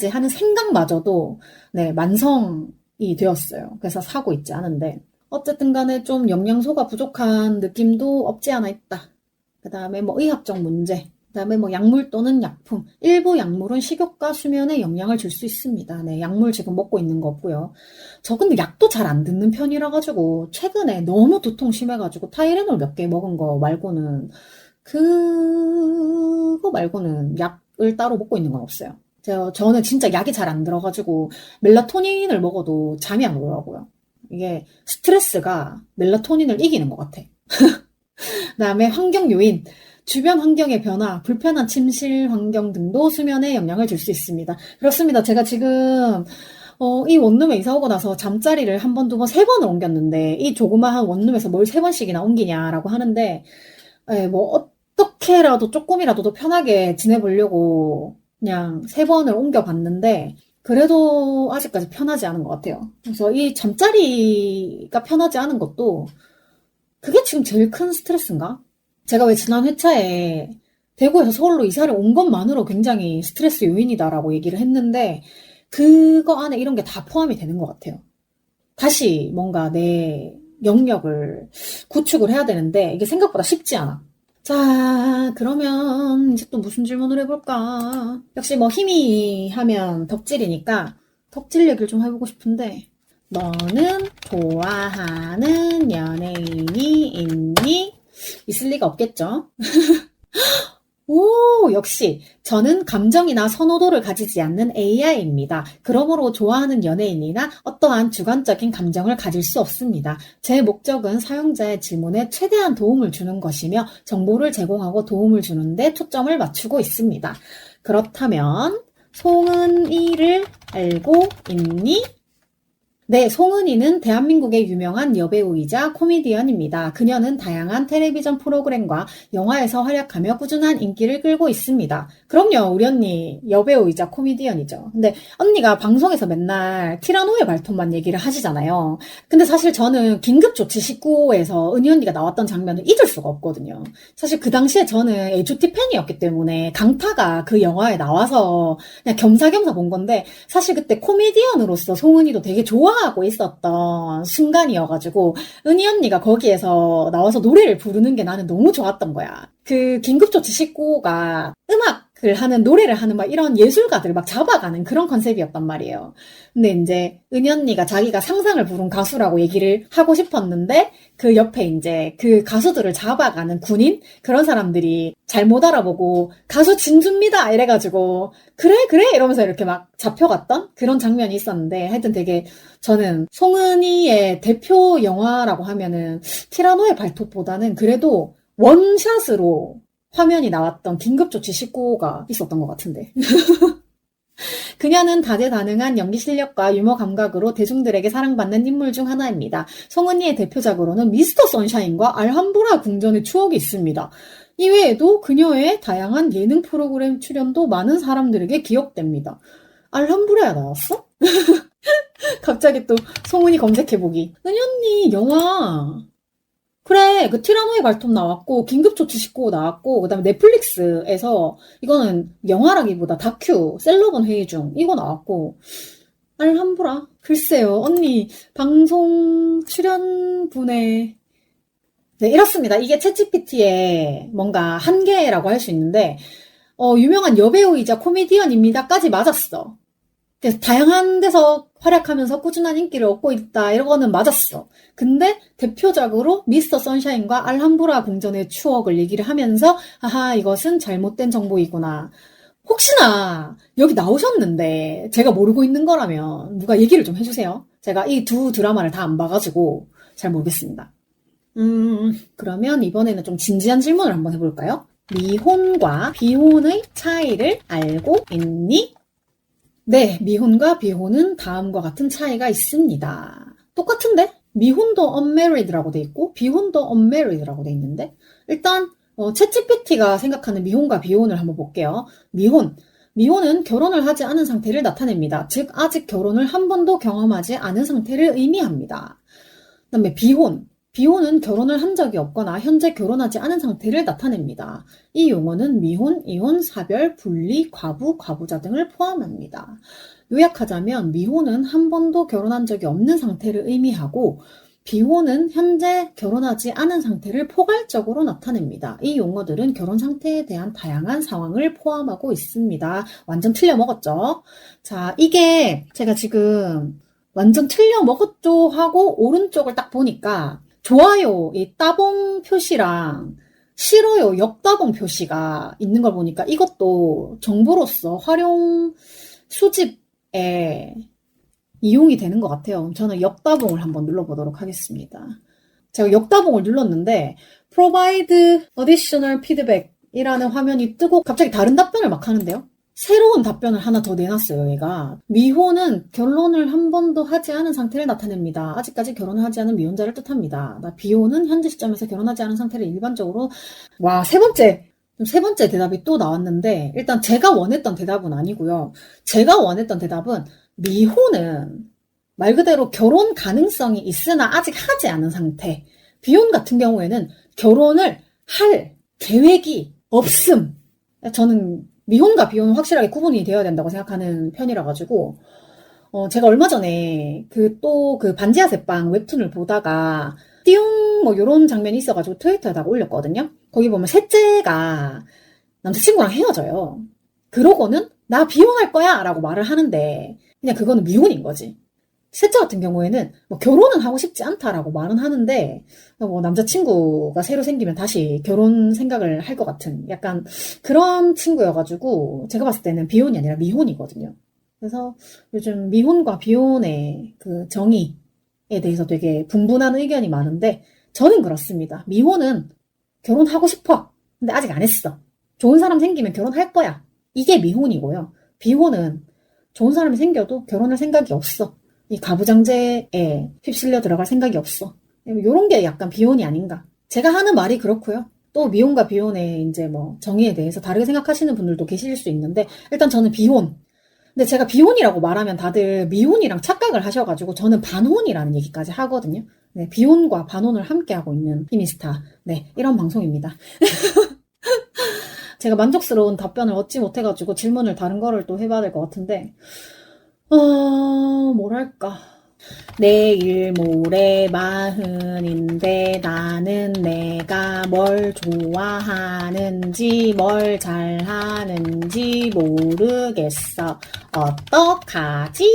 [SPEAKER 1] 하는 생각마저도 네, 만성이 되었어요. 그래서 사고 있지 않은데 어쨌든 간에 좀 영양소가 부족한 느낌도 없지 않아 있다. 그 다음에 뭐 의학적 문제, 그 다음에 뭐 약물 또는 약품. 일부 약물은 식욕과 수면에 영향을 줄 수 있습니다. 네, 약물 지금 먹고 있는 거 없고요. 저 근데 약도 잘 안 듣는 편이라 가지고 최근에 너무 두통 심해가지고 타이레놀 몇 개 먹은 거 말고는 그거 말고는 약을 따로 먹고 있는 건 없어요. 저는 진짜 약이 잘 안 들어가지고 멜라토닌을 먹어도 잠이 안 오더라고요. 이게 스트레스가 멜라토닌을 이기는 것 같아. 그다음에 환경 요인, 주변 환경의 변화, 불편한 침실 환경 등도 수면에 영향을 줄 수 있습니다. 그렇습니다. 제가 지금 이 원룸에 이사 오고 나서 잠자리를 한 번, 두 번, 세 번을 옮겼는데 이 조그마한 원룸에서 뭘 세 번씩이나 옮기냐라고 하는데 뭐 어떻게라도 조금이라도 더 편하게 지내보려고 그냥 세 번을 옮겨봤는데 그래도 아직까지 편하지 않은 것 같아요. 그래서 이 잠자리가 편하지 않은 것도 그게 지금 제일 큰 스트레스인가? 제가 왜 지난 회차에 대구에서 서울로 이사를 온 것만으로 굉장히 스트레스 요인이다라고 얘기를 했는데 그거 안에 이런 게 다 포함이 되는 것 같아요. 다시 뭔가 내 영역을 구축을 해야 되는데 이게 생각보다 쉽지 않아. 자, 그러면 이제 또 무슨 질문을 해볼까? 역시 뭐 희미하면 덕질이니까 덕질 얘기를 좀 해보고 싶은데 너는 좋아하는 연예인이 있니? 있을 리가 없겠죠? 오, 역시 저는 감정이나 선호도를 가지지 않는 AI입니다. 그러므로 좋아하는 연예인이나 어떠한 주관적인 감정을 가질 수 없습니다. 제 목적은 사용자의 질문에 최대한 도움을 주는 것이며 정보를 제공하고 도움을 주는데 초점을 맞추고 있습니다. 그렇다면 송은이를 알고 있니? 네, 송은이는 대한민국의 유명한 여배우이자 코미디언입니다. 그녀는 다양한 텔레비전 프로그램과 영화에서 활약하며 꾸준한 인기를 끌고 있습니다. 그럼요, 우리 언니 여배우이자 코미디언이죠. 근데 언니가 방송에서 맨날 티라노의 발톱만 얘기를 하시잖아요. 근데 사실 저는 긴급조치 19호에서 은희 언니가 나왔던 장면을 잊을 수가 없거든요. 사실 그 당시에 저는 H.O.T 팬이었기 때문에 강타가 그 영화에 나와서 그냥 겸사겸사 본 건데 사실 그때 코미디언으로서 송은이도 되게 좋아하는 긴장하고 있었던 순간이어가지고 은희 언니가 거기에서 나와서 노래를 부르는 게 나는 너무 좋았던 거야. 그 긴급조치 19가 음악을 하는, 노래를 하는 막 이런 예술가들 막 잡아가는 그런 컨셉이었단 말이에요. 근데 이제 은희 언니가 자기가 상상을 부른 가수라고 얘기를 하고 싶었는데 그 옆에 이제 그 가수들을 잡아가는 군인? 그런 사람들이 잘못 알아보고 가수 진주입니다! 이래가지고 그래 그래 이러면서 이렇게 막 잡혀갔던 그런 장면이 있었는데 하여튼 되게 저는 송은이의 대표 영화라고 하면은 티라노의 발톱보다는 그래도 원샷으로 화면이 나왔던 긴급조치 19가 있었던 것 같은데. 그녀는 다재다능한 연기 실력과 유머 감각으로 대중들에게 사랑받는 인물 중 하나입니다. 송은이의 대표작으로는 미스터 선샤인과 알함브라 궁전의 추억이 있습니다. 이외에도 그녀의 다양한 예능 프로그램 출연도 많은 사람들에게 기억됩니다. 알함브라야 나왔어? 갑자기 또 송은이 검색해보기. 은희 언니 영화 그래, 그 티라노의 발톱 나왔고, 긴급조치 19 나왔고, 그 다음에 넷플릭스에서, 이거는 영화라기보다 다큐, 셀럽은 회의 중, 이거 나왔고, 알함브라. 글쎄요, 언니, 방송 출연분의, 네, 이렇습니다. 이게 챗GPT의 뭔가 한계라고 할 수 있는데, 유명한 여배우이자 코미디언입니다까지 맞았어. 그래서 다양한 데서 활약하면서 꾸준한 인기를 얻고 있다. 이거는 맞았어. 근데 대표작으로 미스터 선샤인과 알함브라 궁전의 추억을 얘기를 하면서 아하 이것은 잘못된 정보이구나. 혹시나 여기 나오셨는데 제가 모르고 있는 거라면 누가 얘기를 좀 해주세요. 제가 이 두 드라마를 다 안 봐가지고 잘 모르겠습니다. 그러면 이번에는 좀 진지한 질문을 한번 해볼까요? 미혼과 비혼의 차이를 알고 있니? 네, 미혼과 비혼은 다음과 같은 차이가 있습니다. 똑같은데? 미혼도 unmarried라고 돼 있고 비혼도 unmarried라고 돼 있는데 일단 챗GPT가 생각하는 미혼과 비혼을 한번 볼게요. 미혼은 결혼을 하지 않은 상태를 나타냅니다. 즉 아직 결혼을 한 번도 경험하지 않은 상태를 의미합니다. 그다음에 비혼은 결혼을 한 적이 없거나 현재 결혼하지 않은 상태를 나타냅니다. 이 용어는 미혼, 이혼, 사별, 분리, 과부, 과부자 등을 포함합니다. 요약하자면 미혼은 한 번도 결혼한 적이 없는 상태를 의미하고 비혼은 현재 결혼하지 않은 상태를 포괄적으로 나타냅니다. 이 용어들은 결혼 상태에 대한 다양한 상황을 포함하고 있습니다. 완전 틀려 먹었죠? 자, 이게 제가 지금 완전 틀려 먹었죠 하고 오른쪽을 딱 보니까 좋아요, 이 따봉 표시랑 싫어요, 역따봉 표시가 있는 걸 보니까 이것도 정보로서 활용 수집에 이용이 되는 것 같아요. 저는 역따봉을 한번 눌러보도록 하겠습니다. 제가 역따봉을 눌렀는데 Provide Additional Feedback 이라는 화면이 뜨고 갑자기 다른 답변을 막 하는데요. 새로운 답변을 하나 더 내놨어요, 얘가. 미혼은 결혼을 한 번도 하지 않은 상태를 나타냅니다. 아직까지 결혼을 하지 않은 미혼자를 뜻합니다. 비혼은 현재 시점에서 결혼하지 않은 상태를 일반적으로, 와, 세 번째 대답이 또 나왔는데, 일단 제가 원했던 대답은 아니고요. 제가 원했던 대답은, 미혼은 말 그대로 결혼 가능성이 있으나 아직 하지 않은 상태. 비혼 같은 경우에는 결혼을 할 계획이 없음. 저는 미혼과 비혼은 확실하게 구분이 되어야 된다고 생각하는 편이라 가지고 제가 얼마 전에 그 반지하 새빵 웹툰을 보다가 띠용 뭐 요런 장면이 있어가지고 트위터에다가 올렸거든요. 거기 보면 셋째가 남자친구랑 헤어져요. 그러고는 나 비혼할 거야 라고 말을 하는데 그냥 그거는 미혼인 거지. 셋째 같은 경우에는 뭐 결혼은 하고 싶지 않다라고 말은 하는데 뭐 남자친구가 새로 생기면 다시 결혼 생각을 할 것 같은 약간 그런 친구여가지고 제가 봤을 때는 비혼이 아니라 미혼이거든요. 그래서 요즘 미혼과 비혼의 그 정의에 대해서 되게 분분한 의견이 많은데 저는 그렇습니다. 미혼은 결혼하고 싶어. 근데 아직 안 했어. 좋은 사람 생기면 결혼할 거야. 이게 미혼이고요. 비혼은 좋은 사람이 생겨도 결혼할 생각이 없어. 이 가부장제에 휩쓸려 들어갈 생각이 없어. 요런 게 약간 비혼이 아닌가. 제가 하는 말이 그렇고요. 또 미혼과 비혼의 이제 뭐 정의에 대해서 다르게 생각하시는 분들도 계실 수 있는데 일단 저는 비혼. 근데 제가 비혼이라고 말하면 다들 미혼이랑 착각을 하셔가지고 저는 반혼이라는 얘기까지 하거든요. 네, 비혼과 반혼을 함께 하고 있는 피미스타. 네, 이런 방송입니다. 제가 만족스러운 답변을 얻지 못해가지고 질문을 다른 거를 또 해봐야 될 것 같은데 뭐랄까. 내일 모레 40인데 나는 내가 뭘 좋아하는지 뭘 잘하는지 모르겠어. 어떡하지?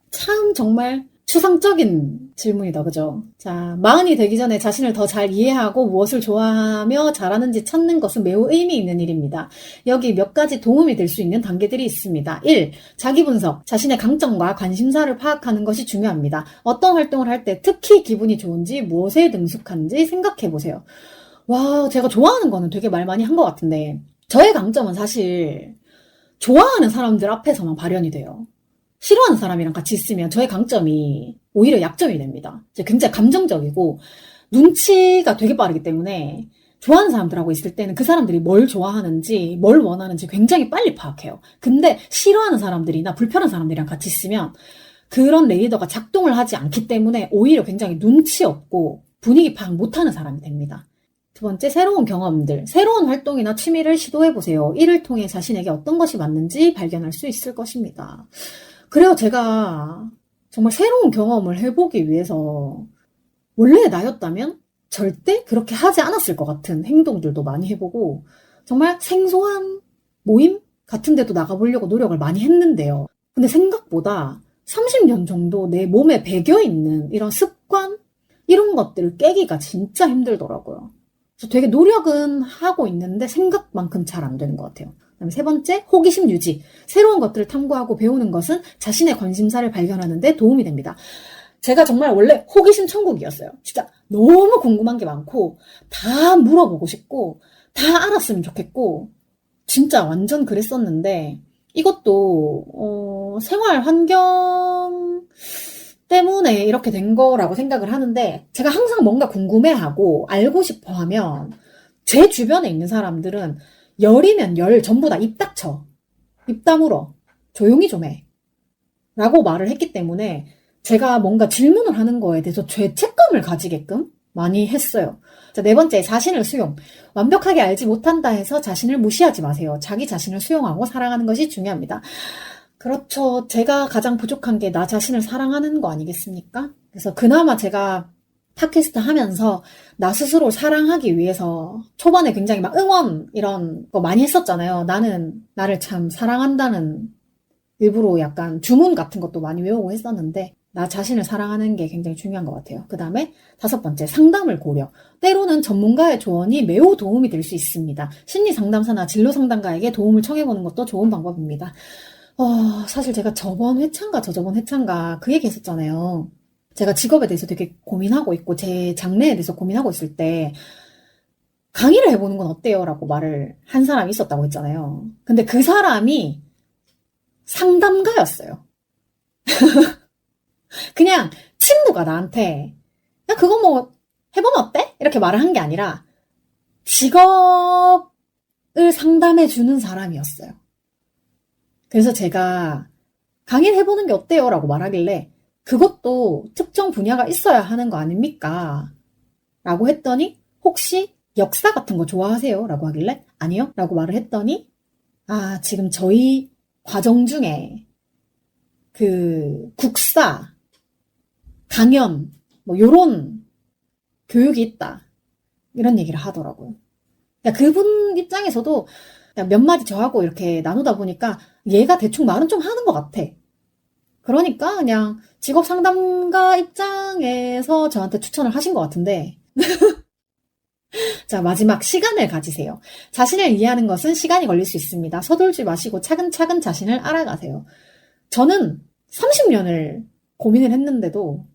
[SPEAKER 1] 참 정말 추상적인 질문이다, 그죠? 자, 40이 되기 전에 자신을 더 잘 이해하고 무엇을 좋아하며 잘하는지 찾는 것은 매우 의미 있는 일입니다. 여기 몇 가지 도움이 될 수 있는 단계들이 있습니다. 1. 자기 분석. 자신의 강점과 관심사를 파악하는 것이 중요합니다. 어떤 활동을 할 때 특히 기분이 좋은지, 무엇에 능숙한지 생각해보세요. 와, 제가 좋아하는 거는 되게 말 많이 한 것 같은데, 저의 강점은 사실 좋아하는 사람들 앞에서만 발현이 돼요. 싫어하는 사람이랑 같이 있으면 저의 강점이 오히려 약점이 됩니다. 굉장히 감정적이고 눈치가 되게 빠르기 때문에 좋아하는 사람들하고 있을 때는 그 사람들이 뭘 좋아하는지 뭘 원하는지 굉장히 빨리 파악해요. 근데 싫어하는 사람들이나 불편한 사람들이랑 같이 있으면 그런 레이더가 작동을 하지 않기 때문에 오히려 굉장히 눈치 없고 분위기 파악 못하는 사람이 됩니다. 두 번째, 새로운 경험들. 새로운 활동이나 취미를 시도해보세요. 이를 통해 자신에게 어떤 것이 맞는지 발견할 수 있을 것입니다. 그래요, 제가 정말 새로운 경험을 해보기 위해서 원래 나였다면 절대 그렇게 하지 않았을 것 같은 행동들도 많이 해보고 정말 생소한 모임 같은 데도 나가보려고 노력을 많이 했는데요. 근데 생각보다 30년 정도 내 몸에 배겨있는 이런 습관? 이런 것들을 깨기가 진짜 힘들더라고요. 그래서 되게 노력은 하고 있는데 생각만큼 잘 안 되는 것 같아요. 그다음에 세 번째, 호기심 유지. 새로운 것들을 탐구하고 배우는 것은 자신의 관심사를 발견하는 데 도움이 됩니다. 제가 정말 원래 호기심 천국이었어요. 진짜 너무 궁금한 게 많고 다 물어보고 싶고 다 알았으면 좋겠고 진짜 완전 그랬었는데 이것도 생활 환경 때문에 이렇게 된 거라고 생각을 하는데 제가 항상 뭔가 궁금해하고 알고 싶어 하면 제 주변에 있는 사람들은 열이면 열 전부 다 입 닥쳐. 입 다물어. 조용히 좀 해. 라고 말을 했기 때문에 제가 뭔가 질문을 하는 거에 대해서 죄책감을 가지게끔 많이 했어요. 자, 네 번째, 자신을 수용. 완벽하게 알지 못한다 해서 자신을 무시하지 마세요. 자기 자신을 수용하고 사랑하는 것이 중요합니다. 그렇죠. 제가 가장 부족한 게 나 자신을 사랑하는 거 아니겠습니까? 그래서 그나마 제가 팟캐스트 하면서 나 스스로 사랑하기 위해서 초반에 굉장히 막 응원 이런 거 많이 했었잖아요. 나는 나를 참 사랑한다는 일부러 약간 주문 같은 것도 많이 외우고 했었는데 나 자신을 사랑하는 게 굉장히 중요한 것 같아요. 그 다음에 다섯 번째, 상담을 고려. 때로는 전문가의 조언이 매우 도움이 될 수 있습니다. 심리 상담사나 진로 상담가에게 도움을 청해보는 것도 좋은 방법입니다. 사실 제가 저번 회차인가 저저번 회차인가 그 얘기 했었잖아요. 제가 직업에 대해서 되게 고민하고 있고 제 장래에 대해서 고민하고 있을 때 강의를 해보는 건 어때요? 라고 말을 한 사람이 있었다고 했잖아요. 근데 그 사람이 상담가였어요. 그냥 친구가 나한테 야 그거 뭐 해보면 어때? 이렇게 말을 한 게 아니라 직업을 상담해주는 사람이었어요. 그래서 제가 강의를 해보는 게 어때요? 라고 말하길래 그것도 특정 분야가 있어야 하는 거 아닙니까? 라고 했더니 혹시 역사 같은 거 좋아하세요? 라고 하길래 아니요? 라고 말을 했더니 지금 저희 과정 중에 그 국사, 강연 뭐 요런 교육이 있다. 이런 얘기를 하더라고요. 그러니까 그분 입장에서도 몇 마디 저하고 이렇게 나누다 보니까 얘가 대충 말은 좀 하는 것 같아. 그러니까 그냥 직업 상담가 입장에서 저한테 추천을 하신 것 같은데 자, 마지막 시간을 가지세요. 자신을 이해하는 것은 시간이 걸릴 수 있습니다. 서둘지 마시고 차근차근 자신을 알아가세요. 저는 30년을 고민을 했는데도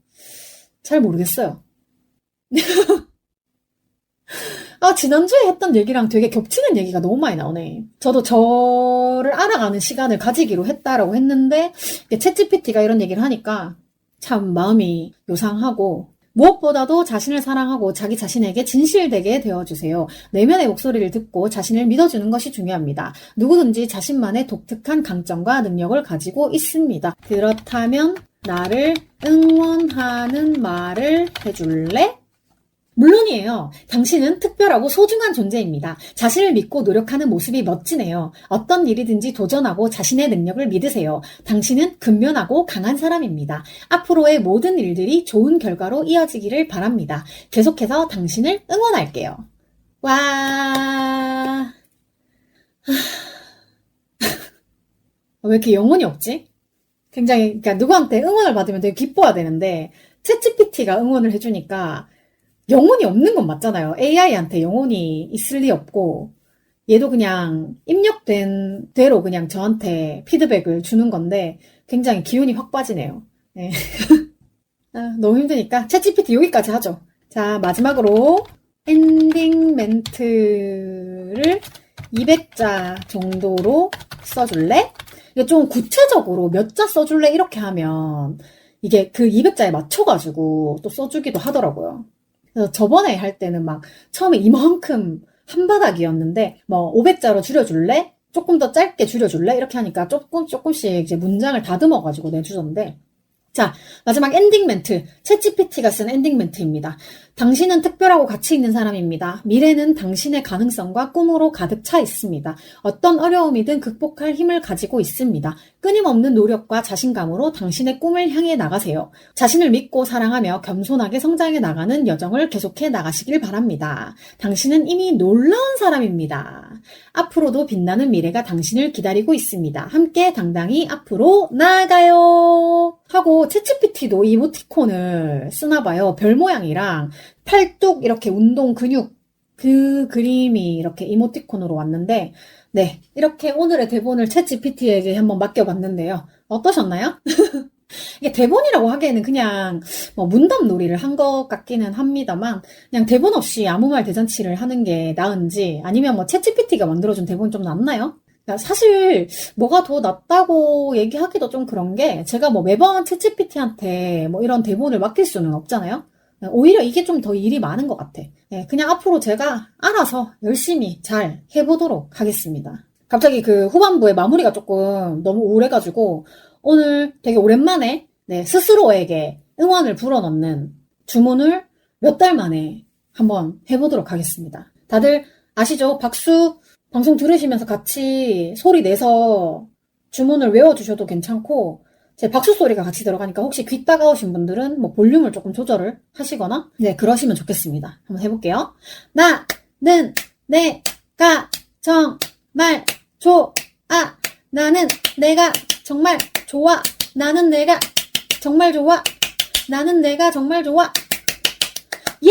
[SPEAKER 1] 잘 모르겠어요. 지난주에 했던 얘기랑 되게 겹치는 얘기가 너무 많이 나오네. 저도 저를 알아가는 시간을 가지기로 했다라고 했는데 챗GPT가 이런 얘기를 하니까 참 마음이 요상하고 무엇보다도 자신을 사랑하고 자기 자신에게 진실되게 되어주세요. 내면의 목소리를 듣고 자신을 믿어주는 것이 중요합니다. 누구든지 자신만의 독특한 강점과 능력을 가지고 있습니다. 그렇다면 나를 응원하는 말을 해줄래? 물론이에요. 당신은 특별하고 소중한 존재입니다. 자신을 믿고 노력하는 모습이 멋지네요. 어떤 일이든지 도전하고 자신의 능력을 믿으세요. 당신은 근면하고 강한 사람입니다. 앞으로의 모든 일들이 좋은 결과로 이어지기를 바랍니다. 계속해서 당신을 응원할게요. 와... 왜 이렇게 영혼이 없지? 굉장히, 그러니까 누구한테 응원을 받으면 되게 기뻐야 되는데, 챗GPT가 응원을 해주니까 영혼이 없는 건 맞잖아요. AI한테 영혼이 있을 리 없고, 얘도 그냥 입력된 대로 그냥 저한테 피드백을 주는 건데, 굉장히 기운이 확 빠지네요. 네. 너무 힘드니까 챗GPT 여기까지 하죠. 자, 마지막으로 엔딩 멘트를 200자 정도로 써줄래? 이게 좀 구체적으로 몇 자 써줄래? 이렇게 하면 이게 그 200자에 맞춰가지고 또 써주기도 하더라고요. 그래서 저번에 할 때는 막 처음에 이만큼 한 바닥이었는데 뭐 500자로 줄여줄래? 조금 더 짧게 줄여줄래? 이렇게 하니까 조금씩 이제 문장을 다듬어가지고 내주던데. 자, 마지막 엔딩 멘트. 챗GPT가 쓴 엔딩 멘트입니다. 당신은 특별하고 가치 있는 사람입니다. 미래는 당신의 가능성과 꿈으로 가득 차 있습니다. 어떤 어려움이든 극복할 힘을 가지고 있습니다. 끊임없는 노력과 자신감으로 당신의 꿈을 향해 나가세요. 자신을 믿고 사랑하며 겸손하게 성장해 나가는 여정을 계속해 나가시길 바랍니다. 당신은 이미 놀라운 사람입니다. 앞으로도 빛나는 미래가 당신을 기다리고 있습니다. 함께 당당히 앞으로 나아가요. 하고 챗GPT도 이모티콘을 쓰나봐요. 별 모양이랑 팔뚝 이렇게 운동 근육 그 그림이 이렇게 이모티콘으로 왔는데 네, 이렇게 오늘의 대본을 챗GPT에게 한번 맡겨봤는데요. 어떠셨나요? 이게 대본이라고 하기에는 그냥 뭐 문답놀이를 한 것 같기는 합니다만 그냥 대본 없이 아무 말 대잔치를 하는 게 나은지 아니면 뭐 챗GPT가 만들어준 대본이 좀 낫나요? 사실 뭐가 더 낫다고 얘기하기도 좀 그런 게 제가 뭐 매번 챗GPT한테 뭐 이런 대본을 맡길 수는 없잖아요. 오히려 이게 좀 더 일이 많은 것 같아. 그냥 앞으로 제가 알아서 열심히 잘 해보도록 하겠습니다. 갑자기 그 후반부에 마무리가 조금 너무 우울해가지고 오늘 되게 오랜만에 스스로에게 응원을 불어넣는 주문을 몇 달 만에 한번 해보도록 하겠습니다. 다들 아시죠? 박수 방송 들으시면서 같이 소리 내서 주문을 외워주셔도 괜찮고 제 박수 소리가 같이 들어가니까 혹시 귀 따가우신 분들은 뭐 볼륨을 조금 조절을 하시거나 그러시면 좋겠습니다. 한번 해볼게요. 나는 내가 정말 좋아. 나는 내가 정말 좋아. 나는 내가 정말 좋아. 나는 내가 정말 좋아. 예!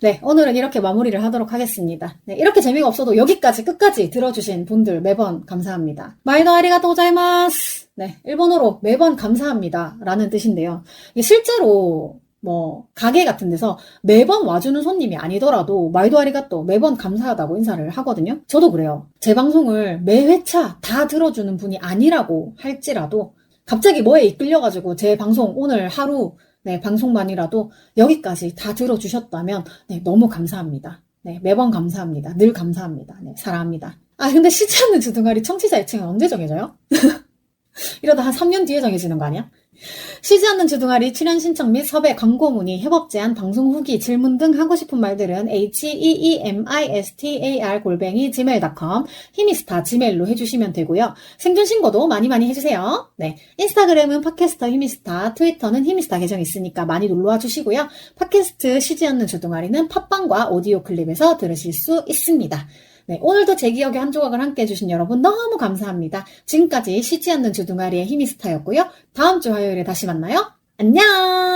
[SPEAKER 1] 네, 오늘은 이렇게 마무리를 하도록 하겠습니다. 네, 이렇게 재미가 없어도 여기까지 끝까지 들어주신 분들 매번 감사합니다. 마이도 아리가또 고자이마스. 네, 일본어로 매번 감사합니다 라는 뜻인데요. 이게 실제로 뭐 가게 같은 데서 매번 와주는 손님이 아니더라도 마이도 아리가또 매번 감사하다고 인사를 하거든요. 저도 그래요. 제 방송을 매 회차 다 들어주는 분이 아니라고 할지라도 갑자기 뭐에 이끌려가지고 제 방송 오늘 하루 방송만이라도 여기까지 다 들어주셨다면 너무 감사합니다. 매번 감사합니다. 늘 감사합니다. 사랑합니다. 근데 쉬지 않는 주둥아리 청취자 애칭은 언제 정해져요? 이러다 한 3년 뒤에 정해지는 거 아니야? 쉬지 않는 주둥아리 출연 신청 및 섭외 광고 문의, 협업 제안, 방송 후기, 질문 등 하고 싶은 말들은 heemistar@gmail.com 히미스타 지메일로 해주시면 되고요. 생존 신고도 많이 해주세요. 네, 인스타그램은 팟캐스터 히미스타, 트위터는 히미스타 계정이 있으니까 많이 놀러와 주시고요. 팟캐스트 쉬지 않는 주둥아리는 팟빵과 오디오 클립에서 들으실 수 있습니다. 네, 오늘도 제 기억의 한 조각을 함께 해주신 여러분 너무 감사합니다. 지금까지 쉬지 않는 주둥아리의 히미스타였고요. 다음 주 화요일에 다시 만나요. 안녕!